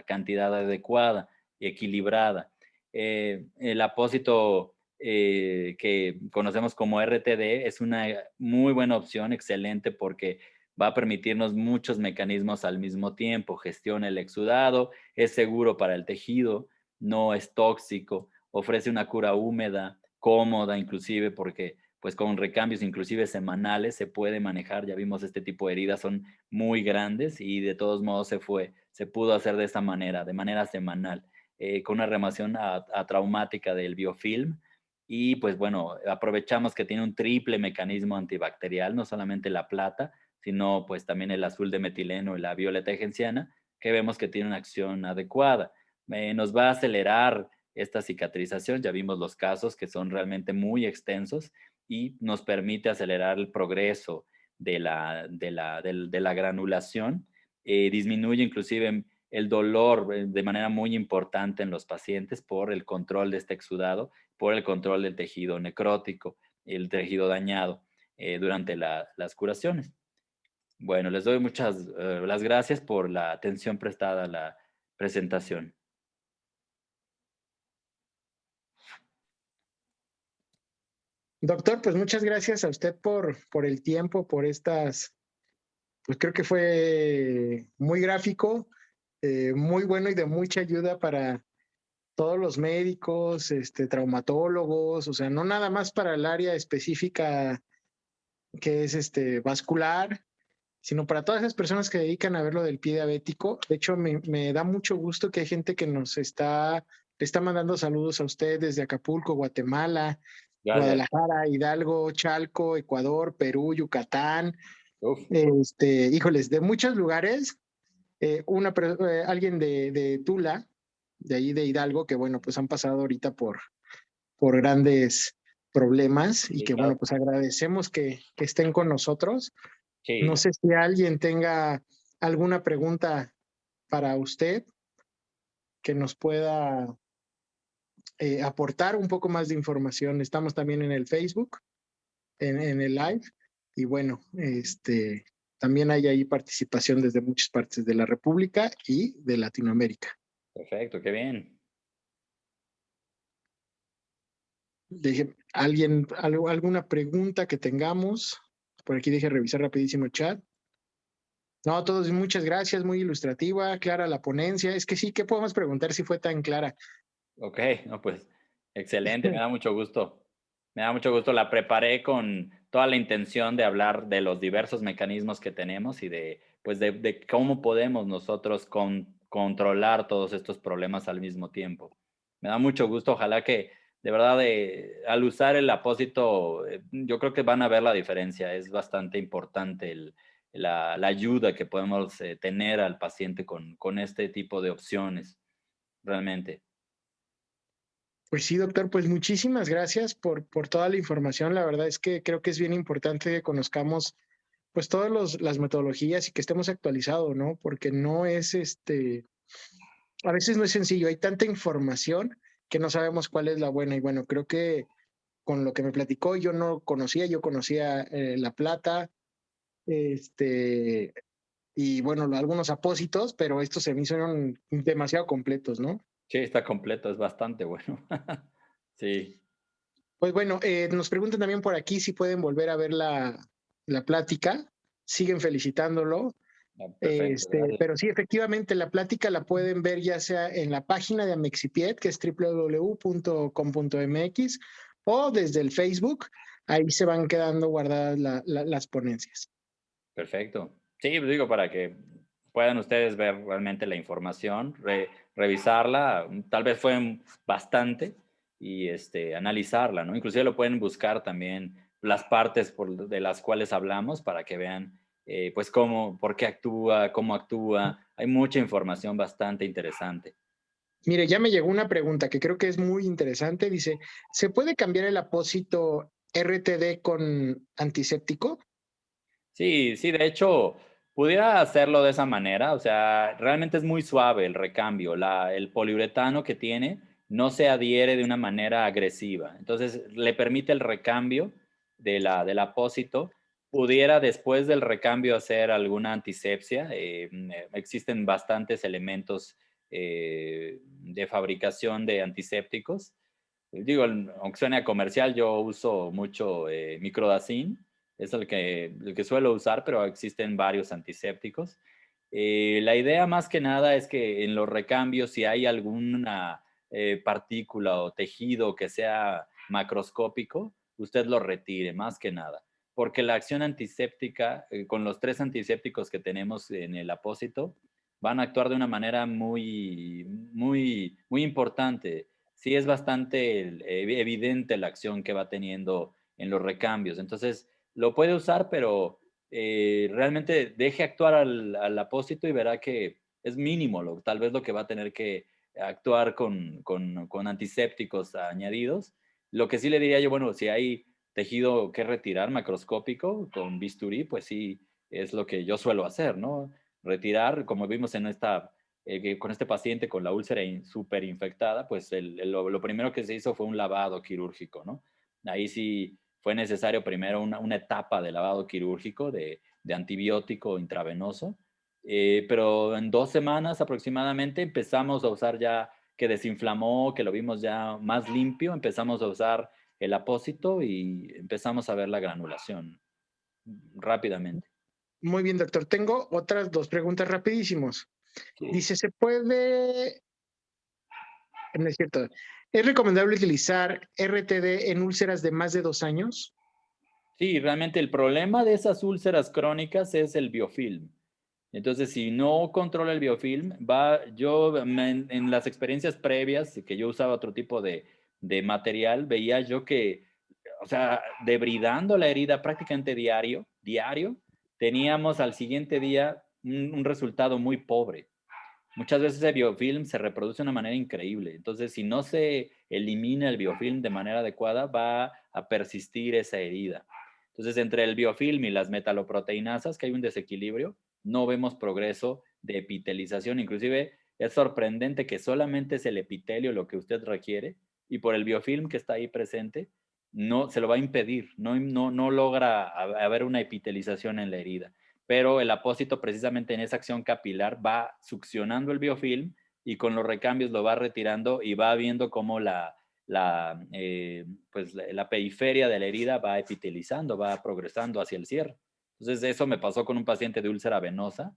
cantidad adecuada y equilibrada. El apósito que conocemos como RTD es una muy buena opción, excelente, porque va a permitirnos muchos mecanismos al mismo tiempo. Gestiona el exudado, es seguro para el tejido, no es tóxico, ofrece una cura húmeda, cómoda inclusive, porque pues con recambios inclusive semanales se puede manejar. Ya vimos este tipo de heridas son muy grandes y de todos modos se pudo hacer de esta manera, de manera semanal, con una remoción traumática del biofilm. Y pues bueno, aprovechamos que tiene un triple mecanismo antibacterial, no solamente la plata, sino pues también el azul de metileno y la violeta genciana, que vemos que tiene una acción adecuada. Nos va a acelerar esta cicatrización, ya vimos los casos que son realmente muy extensos y nos permite acelerar el progreso de la granulación, disminuye inclusive el dolor de manera muy importante en los pacientes por el control de este exudado, por el control del tejido necrótico, el tejido dañado durante las curaciones. Bueno, les doy muchas las gracias por la atención prestada a la presentación. Doctor, pues muchas gracias a usted por el tiempo, por estas, pues creo que fue muy gráfico, muy bueno y de mucha ayuda para todos los médicos, traumatólogos, o sea, no nada más para el área específica que es vascular, sino para todas esas personas que dedican a ver lo del pie diabético. De hecho, me da mucho gusto que hay gente que le está mandando saludos a usted desde Acapulco, Guatemala, Gracias. Guadalajara, Hidalgo, Chalco, Ecuador, Perú, Yucatán, Uf, híjoles, de muchos lugares. Alguien de Tula, de ahí de Hidalgo, que bueno, pues han pasado ahorita por grandes problemas y Sí, que, claro. bueno, pues agradecemos que estén con nosotros. No Sí, sé si alguien tenga alguna pregunta para usted que nos pueda aportar un poco más de información. Estamos también en el Facebook, en el live, y bueno, también hay ahí participación desde muchas partes de la República y de Latinoamérica. perfecto, qué bien. Deje, alguna pregunta que tengamos. Por aquí deje revisar rapidísimo el chat. No, todos, muchas gracias, muy ilustrativa, clara la ponencia. Es que sí, ¿qué podemos preguntar si fue tan clara? Ok, no, pues excelente, me da mucho gusto. Me da mucho gusto. La preparé con toda la intención de hablar de los diversos mecanismos que tenemos y de, pues de cómo podemos nosotros controlar todos estos problemas al mismo tiempo. Me da mucho gusto. Ojalá que de verdad al usar el apósito, yo creo que van a ver la diferencia. Es bastante importante la ayuda que podemos tener al paciente con este tipo de opciones, realmente. Pues sí, doctor, pues muchísimas gracias por toda la información. La verdad es que creo que es bien importante que conozcamos pues todas las metodologías y que estemos actualizados, ¿no? Porque no es a veces no es sencillo, hay tanta información que no sabemos cuál es la buena. Y bueno, creo que con lo que me platicó, yo conocía la plata, este, y bueno, algunos apósitos, pero estos se me hicieron demasiado completos, ¿no? Sí, está completo, es bastante bueno. Sí, Pues bueno, nos preguntan también por aquí si pueden volver a ver la plática. Siguen felicitándolo. perfecto, gracias. Pero sí, efectivamente, la plática la pueden ver ya sea en la página de Amexipied, que es www.com.mx, o desde el Facebook. Ahí se van quedando guardadas las ponencias. Perfecto. Sí, pues digo, para que puedan ustedes ver realmente la información, revisarla, tal vez fue bastante, y analizarla, ¿no? Inclusive lo pueden buscar también las partes de las cuales hablamos para que vean, pues, por qué actúa, cómo actúa. Hay mucha información bastante interesante. Mire, ya me llegó una pregunta que creo que es muy interesante. Dice, ¿se puede cambiar el apósito RTD con antiséptico? Sí, sí, de hecho, pudiera hacerlo de esa manera, o sea, realmente es muy suave el recambio, el poliuretano que tiene no se adhiere de una manera agresiva, entonces le permite el recambio del apósito. Pudiera después del recambio hacer alguna antisepsia, existen bastantes elementos de fabricación de antisépticos. Digo, aunque suene a comercial, yo uso mucho microdacin, es el que suelo usar, pero existen varios antisépticos. La idea más que nada es que en los recambios, si hay alguna partícula o tejido que sea macroscópico, usted lo retire, más que nada. Porque la acción antiséptica, con los 3 antisépticos que tenemos en el apósito, van a actuar de una manera muy, muy, muy importante. Sí es bastante evidente la acción que va teniendo en los recambios. Entonces, lo puede usar, pero realmente deje actuar al apósito y verá que es mínimo, tal vez lo que va a tener que actuar con antisépticos añadidos. Lo que sí le diría yo, bueno, si hay tejido que retirar macroscópico con bisturí, pues sí, es lo que yo suelo hacer, ¿no? Retirar, como vimos con este paciente con la úlcera súper infectada, pues lo primero que se hizo fue un lavado quirúrgico, ¿no? Ahí sí fue necesario primero una etapa de lavado quirúrgico de antibiótico intravenoso, pero en 2 semanas aproximadamente empezamos a usar ya que desinflamó, que lo vimos ya más limpio, empezamos a usar el apósito y empezamos a ver la granulación rápidamente. Muy bien, doctor. Tengo otras dos preguntas rapidísimos. Sí. Dice, ¿se puede, no es cierto, es recomendable utilizar RTD en úlceras de más de 2 años? Sí, realmente el problema de esas úlceras crónicas es el biofilm. Entonces, si no controla el biofilm, en las experiencias previas, que yo usaba otro tipo de material, veía yo que, o sea, debridando la herida prácticamente diario, teníamos al siguiente día un resultado muy pobre. muchas veces el biofilm se reproduce de una manera increíble. Entonces, si no se elimina el biofilm de manera adecuada, va a persistir esa herida. Entonces, entre el biofilm y las metaloproteinasas, que hay un desequilibrio, no vemos progreso de epitelización. Inclusive, es sorprendente que solamente es el epitelio lo que usted requiere y por el biofilm que está ahí presente, no se lo va a impedir, no logra haber una epitelización en la herida. Pero el apósito precisamente en esa acción capilar va succionando el biofilm y con los recambios lo va retirando y va viendo cómo pues la periferia de la herida va epitelizando, va progresando hacia el cierre. Entonces eso me pasó con un paciente de úlcera venosa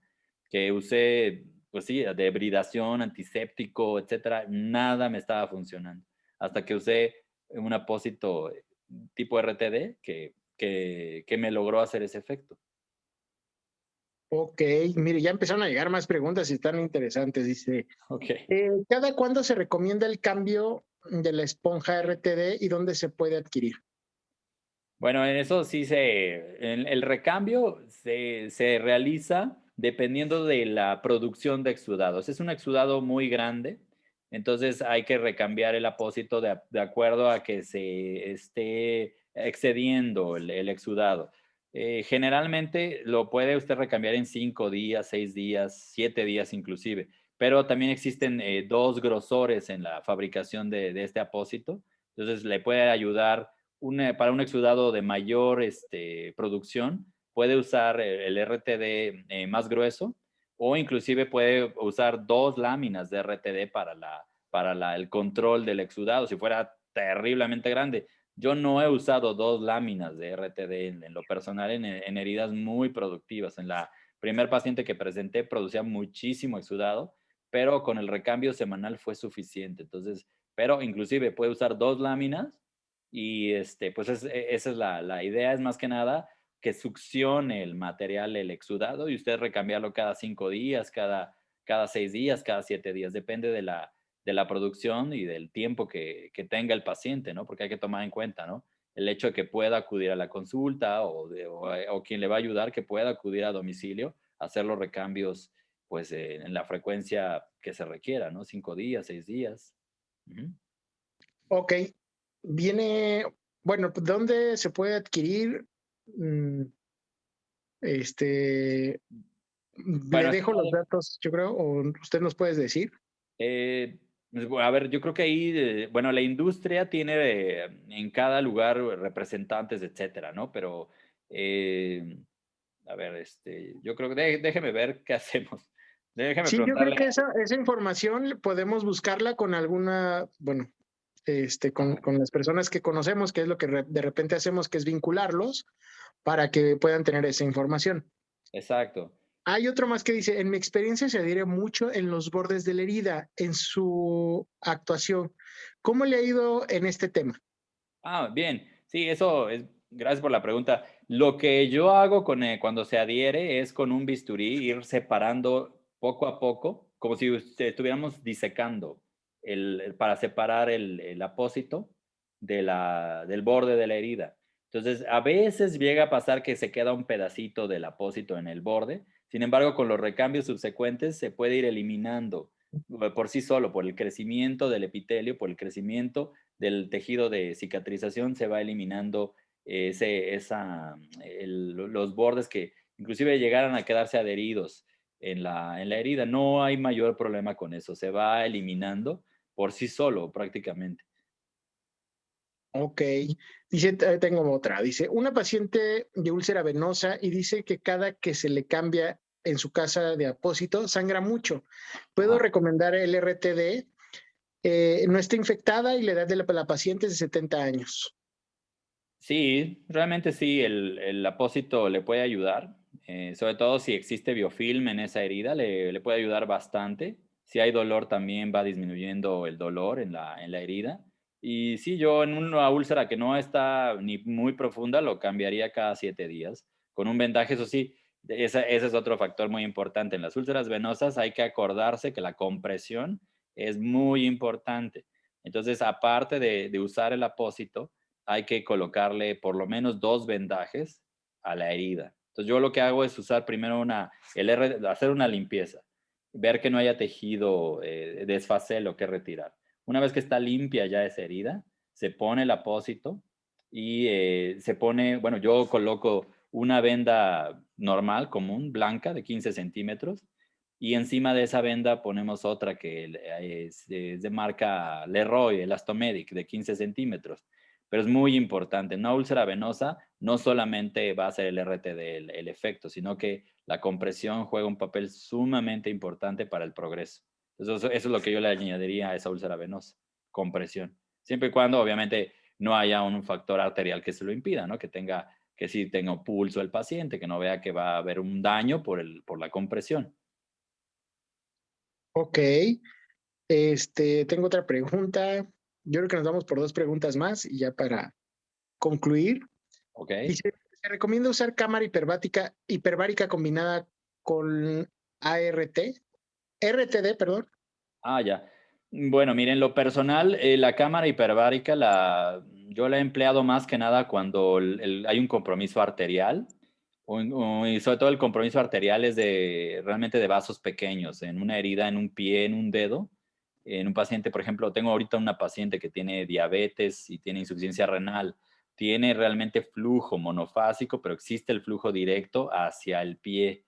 que usé, pues sí, de hibridación, antiséptico, etcétera, nada me estaba funcionando. Hasta que usé un apósito tipo RTD que me logró hacer ese efecto. Ok, mire, ya empezaron a llegar más preguntas y están interesantes. Dice, Ok. ¿cada cuándo se recomienda el cambio de la esponja RTD y dónde se puede adquirir? Bueno, en eso sí el recambio se realiza dependiendo de la producción de exudados. Es un exudado muy grande, entonces hay que recambiar el apósito de acuerdo a que se esté excediendo el exudado. Generalmente lo puede usted recambiar en 5 días, 6 días, 7 días inclusive, pero también existen dos grosores en la fabricación de este apósito, entonces le puede ayudar para un exudado de mayor producción, puede usar el RTD más grueso o inclusive puede usar 2 láminas de RTD el control del exudado, si fuera terriblemente grande. Yo no he usado 2 láminas de RTD en lo personal en heridas muy productivas. En la primer paciente que presenté producía muchísimo exudado, pero con el recambio semanal fue suficiente. Entonces, pero inclusive puede usar 2 láminas y pues esa es la idea, es más que nada que succione el material, el exudado, y usted recambiarlo cada 5 días, cada 6 días, cada 7 días, depende de la producción y del tiempo que tenga el paciente, ¿no? Porque hay que tomar en cuenta, ¿no? El hecho de que pueda acudir a la consulta o quien le va a ayudar que pueda acudir a domicilio, hacer los recambios, pues en la frecuencia que se requiera, ¿no? 5 días, 6 días. Ujú. Ok, viene, bueno, ¿dónde se puede adquirir? Mm, Este, le Bueno, dejo los datos, yo creo, o usted nos puede decir. A ver, yo creo que ahí, bueno, la industria tiene en cada lugar representantes, etcétera, ¿no? Pero, a ver, yo creo que déjeme ver qué hacemos. Déjeme Sí, yo creo preguntarle. que esa información podemos buscarla con alguna, bueno, con las personas que conocemos, que es lo que de repente hacemos, que es vincularlos para que puedan tener esa información. Exacto. Hay otro más que dice, en mi experiencia se adhiere mucho en los bordes de la herida, en su actuación. ¿Cómo le ha ido en este tema? Ah, bien. Sí, eso es. Gracias por la pregunta. Lo que yo hago cuando se adhiere es con un bisturí ir separando poco a poco, como si estuviéramos disecando para separar el apósito del borde de la herida. Entonces, a veces llega a pasar que se queda un pedacito del apósito en el borde. Sin embargo, con los recambios subsecuentes se puede ir eliminando por sí solo, por el crecimiento del epitelio, por el crecimiento del tejido de cicatrización, se va eliminando los bordes que inclusive llegaran a quedarse adheridos en la herida. No hay mayor problema con eso, se va eliminando por sí solo prácticamente. Ok, dice, tengo otra, dice, una paciente de úlcera venosa y dice que cada que se le cambia en su casa de apósito sangra mucho. ¿Puedo Ajá. recomendar el RTD? No está infectada y la edad de la paciente es de 70 años. Sí, realmente sí, el apósito le puede ayudar, sobre todo si existe biofilm en esa herida, le puede ayudar bastante. Si hay dolor, también va disminuyendo el dolor en la herida. Y sí, yo en una úlcera que no está ni muy profunda, lo cambiaría cada 7 días, con un vendaje, eso sí, ese es otro factor muy importante. En las úlceras venosas hay que acordarse que la compresión es muy importante. Entonces, aparte de usar el apósito, hay que colocarle por lo menos 2 vendajes a la herida. Entonces yo lo que hago es usar primero hacer una limpieza. ver que no haya tejido desfacelo que retirar. Una vez que está limpia ya esa herida, se pone el apósito y se pone, bueno, yo coloco una venda normal, común, blanca, de 15 centímetros, y encima de esa venda ponemos otra que es de marca Leroy, Elastomedic, de 15 centímetros. Pero es muy importante, una úlcera venosa no solamente va a ser el RTD el efecto, sino que la compresión juega un papel sumamente importante para el progreso. Eso es lo que yo le añadiría a esa úlcera venosa, compresión. Siempre y cuando, obviamente, no haya un factor arterial que se lo impida, ¿no? Que sí tenga pulso el paciente, que no vea que va a haber un daño por la compresión. Ok, tengo otra pregunta. Yo creo que nos vamos por dos preguntas más y ya para concluir. ¿Ok? Dice, ¿se recomienda usar cámara hiperbárica combinada con ART? RTD, perdón. Ah, ya. Bueno, miren, lo personal, la cámara hiperbárica yo la he empleado más que nada cuando hay un compromiso arterial, y sobre todo el compromiso arterial es realmente de vasos pequeños, en una herida, en un pie, en un dedo. En un paciente, por ejemplo, tengo ahorita una paciente que tiene diabetes y tiene insuficiencia renal. Tiene realmente flujo monofásico, pero existe el flujo directo hacia el pie.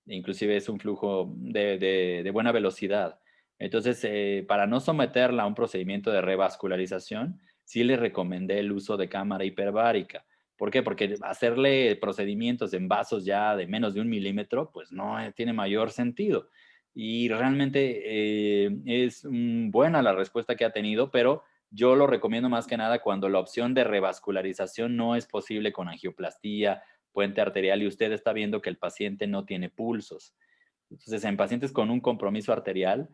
Inclusive es un flujo de buena velocidad. Entonces, para no someterla a un procedimiento de revascularización, sí le recomendé el uso de cámara hiperbárica. ¿Por qué? Porque hacerle procedimientos en vasos ya de menos de 1 milímetro, pues no tiene mayor sentido. Y realmente es buena la respuesta que ha tenido, pero yo lo recomiendo más que nada cuando la opción de revascularización no es posible con angioplastía, puente arterial y usted está viendo que el paciente no tiene pulsos. Entonces, en pacientes con un compromiso arterial,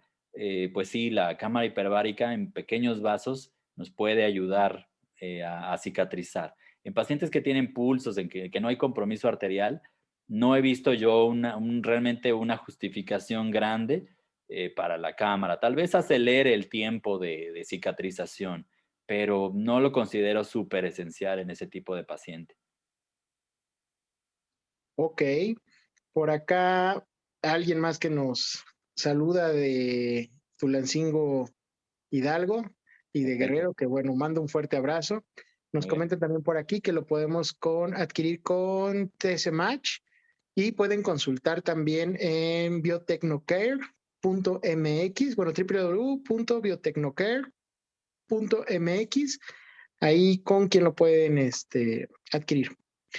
pues sí, la cámara hiperbárica en pequeños vasos nos puede ayudar a cicatrizar. En pacientes que tienen pulsos, que no hay compromiso arterial, no he visto yo realmente una justificación grande para la cámara. Tal vez acelere el tiempo de cicatrización, pero no lo considero súper esencial en ese tipo de paciente. Ok, por acá alguien más que nos saluda de Tulancingo Hidalgo y de Perfecto, Guerrero, que bueno, manda un fuerte abrazo. Nos muy bien. comenta también por aquí que lo podemos adquirir con TC Match y pueden consultar también en biotecnocare.mx, bueno, www.biotecnocare.mx, ahí con quien lo pueden adquirir.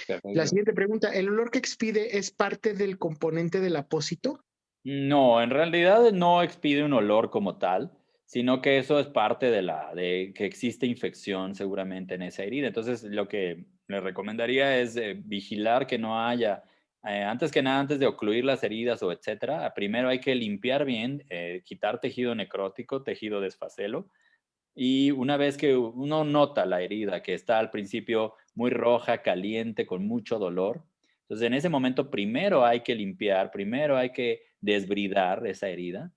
La Perfecto. siguiente pregunta, ¿el olor que expide es parte del componente del apósito? No, en realidad no expide un olor como tal, sino que eso es parte de que existe infección seguramente en esa herida. Entonces, lo que le recomendaría es vigilar que no haya, antes que nada, antes de ocluir las heridas o etcétera, primero hay que limpiar bien, quitar tejido necrótico, tejido desfacelo, y una vez que uno nota la herida, que está al principio muy roja, caliente, con mucho dolor, entonces en ese momento primero hay que limpiar, primero hay que desbridar esa herida,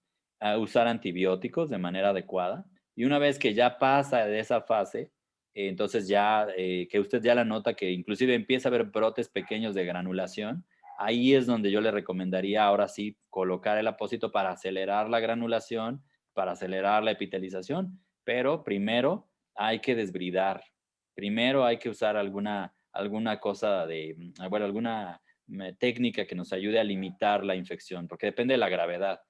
usar antibióticos de manera adecuada. Y una vez que ya pasa de esa fase, entonces ya que usted ya la nota que inclusive empieza a haber brotes pequeños de granulación, ahí es donde yo le recomendaría ahora sí colocar el apósito para acelerar la granulación, para acelerar la epitelización, pero primero hay que desbridar, primero hay que usar alguna cosa bueno, alguna técnica que nos ayude a limitar la infección, porque depende de la gravedad.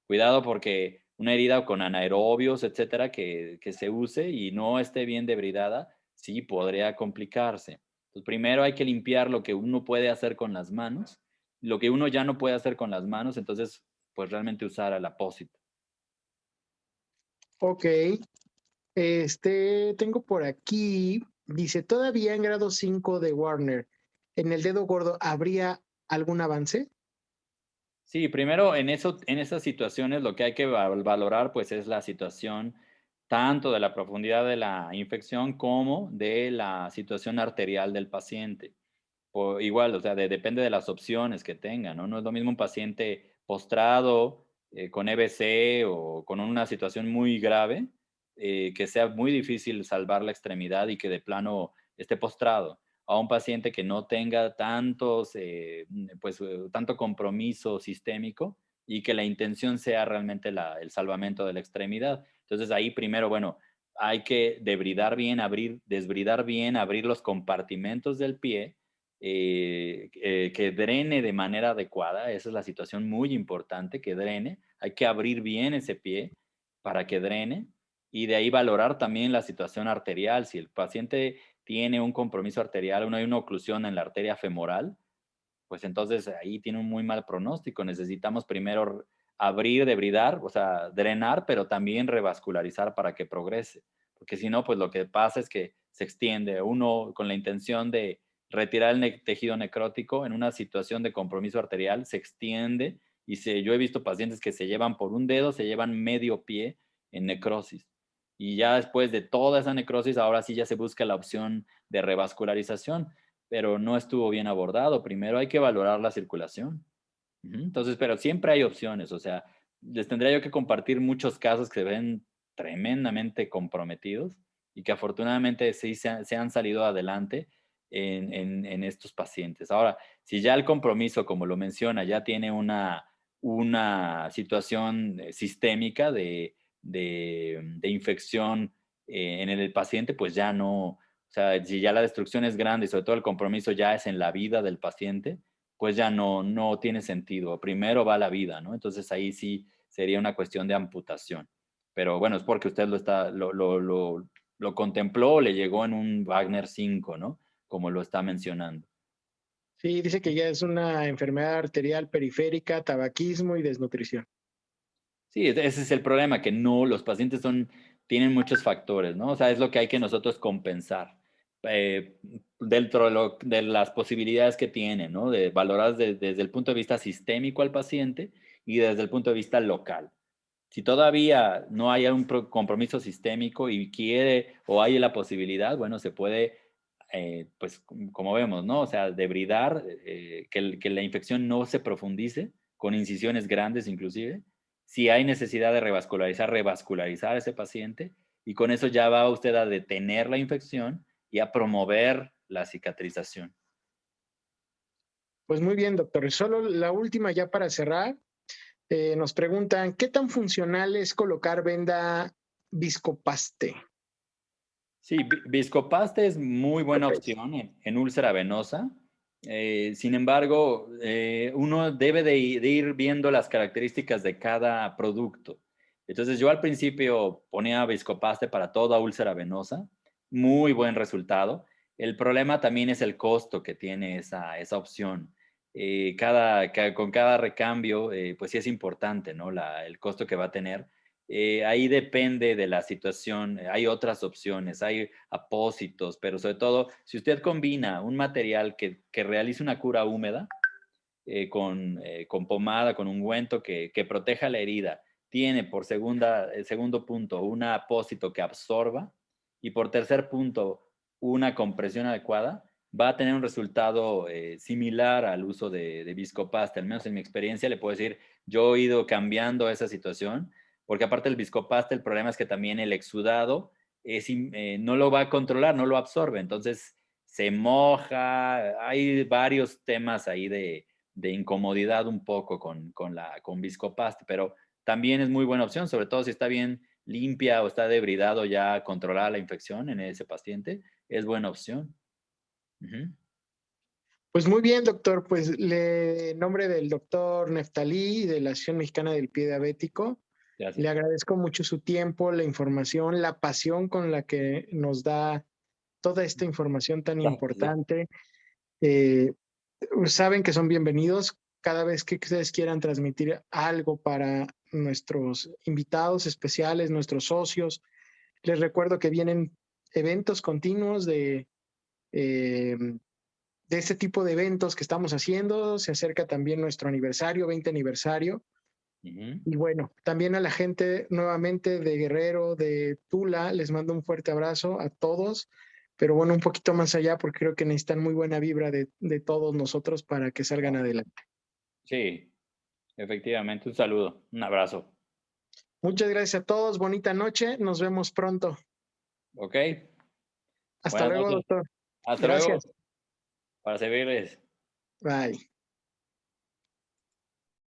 Cuidado porque una herida con anaerobios, etcétera, que se use y no esté bien debridada, sí podría complicarse. Entonces, primero hay que limpiar lo que uno puede hacer con las manos, lo que uno ya no puede hacer con las manos, entonces, pues realmente usar el apósito. Ok, tengo por aquí, dice, todavía en grado 5 de Warner, en el dedo gordo, ¿habría algún avance? Sí, primero en esas situaciones lo que hay que valorar pues es la situación tanto de la profundidad de la infección como de la situación arterial del paciente. Igual, o sea, depende de las opciones que tenga, ¿no? No es lo mismo un paciente postrado con EBC o con una situación muy grave, que sea muy difícil salvar la extremidad y que de plano esté postrado, a un paciente que no tenga tanto compromiso sistémico y que la intención sea realmente el salvamento de la extremidad. Entonces ahí primero, bueno, hay que debridar bien, desbridar bien, abrir los compartimentos del pie, que drene de manera adecuada. Esa es la situación muy importante, que drene. Hay que abrir bien ese pie para que drene y de ahí valorar también la situación arterial. Si el paciente tiene un compromiso arterial, hay una oclusión en la arteria femoral, pues entonces ahí tiene un muy mal pronóstico. Necesitamos primero abrir, debridar, o sea, drenar, pero también revascularizar para que progrese. Porque si no, pues lo que pasa es que se extiende uno con la intención de retirar el tejido necrótico en una situación de compromiso arterial, se extiende yo he visto pacientes que se llevan por un dedo, se llevan medio pie en necrosis. Y ya después de toda esa necrosis, ahora sí ya se busca la opción de revascularización, pero no estuvo bien abordado. Primero hay que valorar la circulación. Entonces, pero siempre hay opciones. O sea, les tendría yo que compartir muchos casos que se ven tremendamente comprometidos y que afortunadamente sí se han salido adelante en estos pacientes. Ahora, si ya el compromiso, como lo menciona, ya tiene una situación sistémica de infección en el paciente, pues ya no, o sea, si ya la destrucción es grande y sobre todo el compromiso ya es en la vida del paciente, pues ya no tiene sentido. Primero va la vida, ¿no? Entonces ahí sí sería una cuestión de amputación. Pero bueno, es porque usted lo contempló, le llegó en un Wagner 5, ¿no? Como lo está mencionando. Sí, dice que ya es una enfermedad arterial periférica, tabaquismo y desnutrición. Sí, ese es el problema, que no, los pacientes tienen muchos factores, ¿no? O sea, es lo que hay que nosotros compensar eh, dentro de las posibilidades que tienen, ¿no? De valorar desde el punto de vista sistémico al paciente y desde el punto de vista local. Si todavía no hay un compromiso sistémico y quiere o hay la posibilidad, bueno, se puede, pues como vemos, ¿no? O sea, debridar, que la infección no se profundice, con incisiones grandes inclusive. Si hay necesidad de revascularizar a ese paciente y con eso ya va usted a detener la infección y a promover la cicatrización. Pues muy bien, doctor. Y solo la última ya para cerrar. Nos preguntan, ¿qué tan funcional es colocar venda viscopaste? Sí, Viscopaste es muy buena opción en úlcera venosa. Sin embargo, uno debe de ir viendo las características de cada producto. Entonces, yo al principio ponía Viscopaste para toda úlcera venosa. Muy buen resultado. El problema también es el costo que tiene esa opción. Con cada recambio, pues sí es importante, ¿no? El costo que va a tener. Ahí depende de la situación, hay otras opciones, hay apósitos, pero sobre todo, si usted combina un material que realice una cura húmeda con pomada, con ungüento que proteja la herida, tiene por segundo punto un apósito que absorba y por tercer punto una compresión adecuada, va a tener un resultado similar al uso de Viscopaste. Al menos en mi experiencia le puedo decir, yo he ido cambiando esa situación porque aparte del Viscopaste, el problema es que también el exudado no lo va a controlar, no lo absorbe, entonces se moja, hay varios temas ahí de incomodidad un poco con Viscopaste, pero también es muy buena opción, sobre todo si está bien limpia o está debridado ya controlada la infección en ese paciente, es buena opción. Uh-huh. Pues muy bien, doctor. Pues en nombre del doctor Neftalí de la Asociación Mexicana del Pie Diabético, le Gracias. agradezco mucho su tiempo, la información, la pasión con la que nos da toda esta información tan Sí. importante. Saben que son bienvenidos cada vez que ustedes quieran transmitir algo para nuestros invitados especiales, nuestros socios. Les recuerdo que vienen eventos continuos eh, de este tipo de eventos que estamos haciendo. Se acerca también nuestro aniversario, 20 aniversario. Uh-huh. Y bueno, también a la gente nuevamente de Guerrero, de Tula, les mando un fuerte abrazo a todos. Pero bueno, un poquito más allá porque creo que necesitan muy buena vibra de todos nosotros para que salgan adelante. Sí, efectivamente, un saludo, un abrazo. Muchas gracias a todos, bonita noche, nos vemos pronto. Ok, Hasta buenas luego, noches. doctor. Hasta luego, Gracias. para servirles. Bye.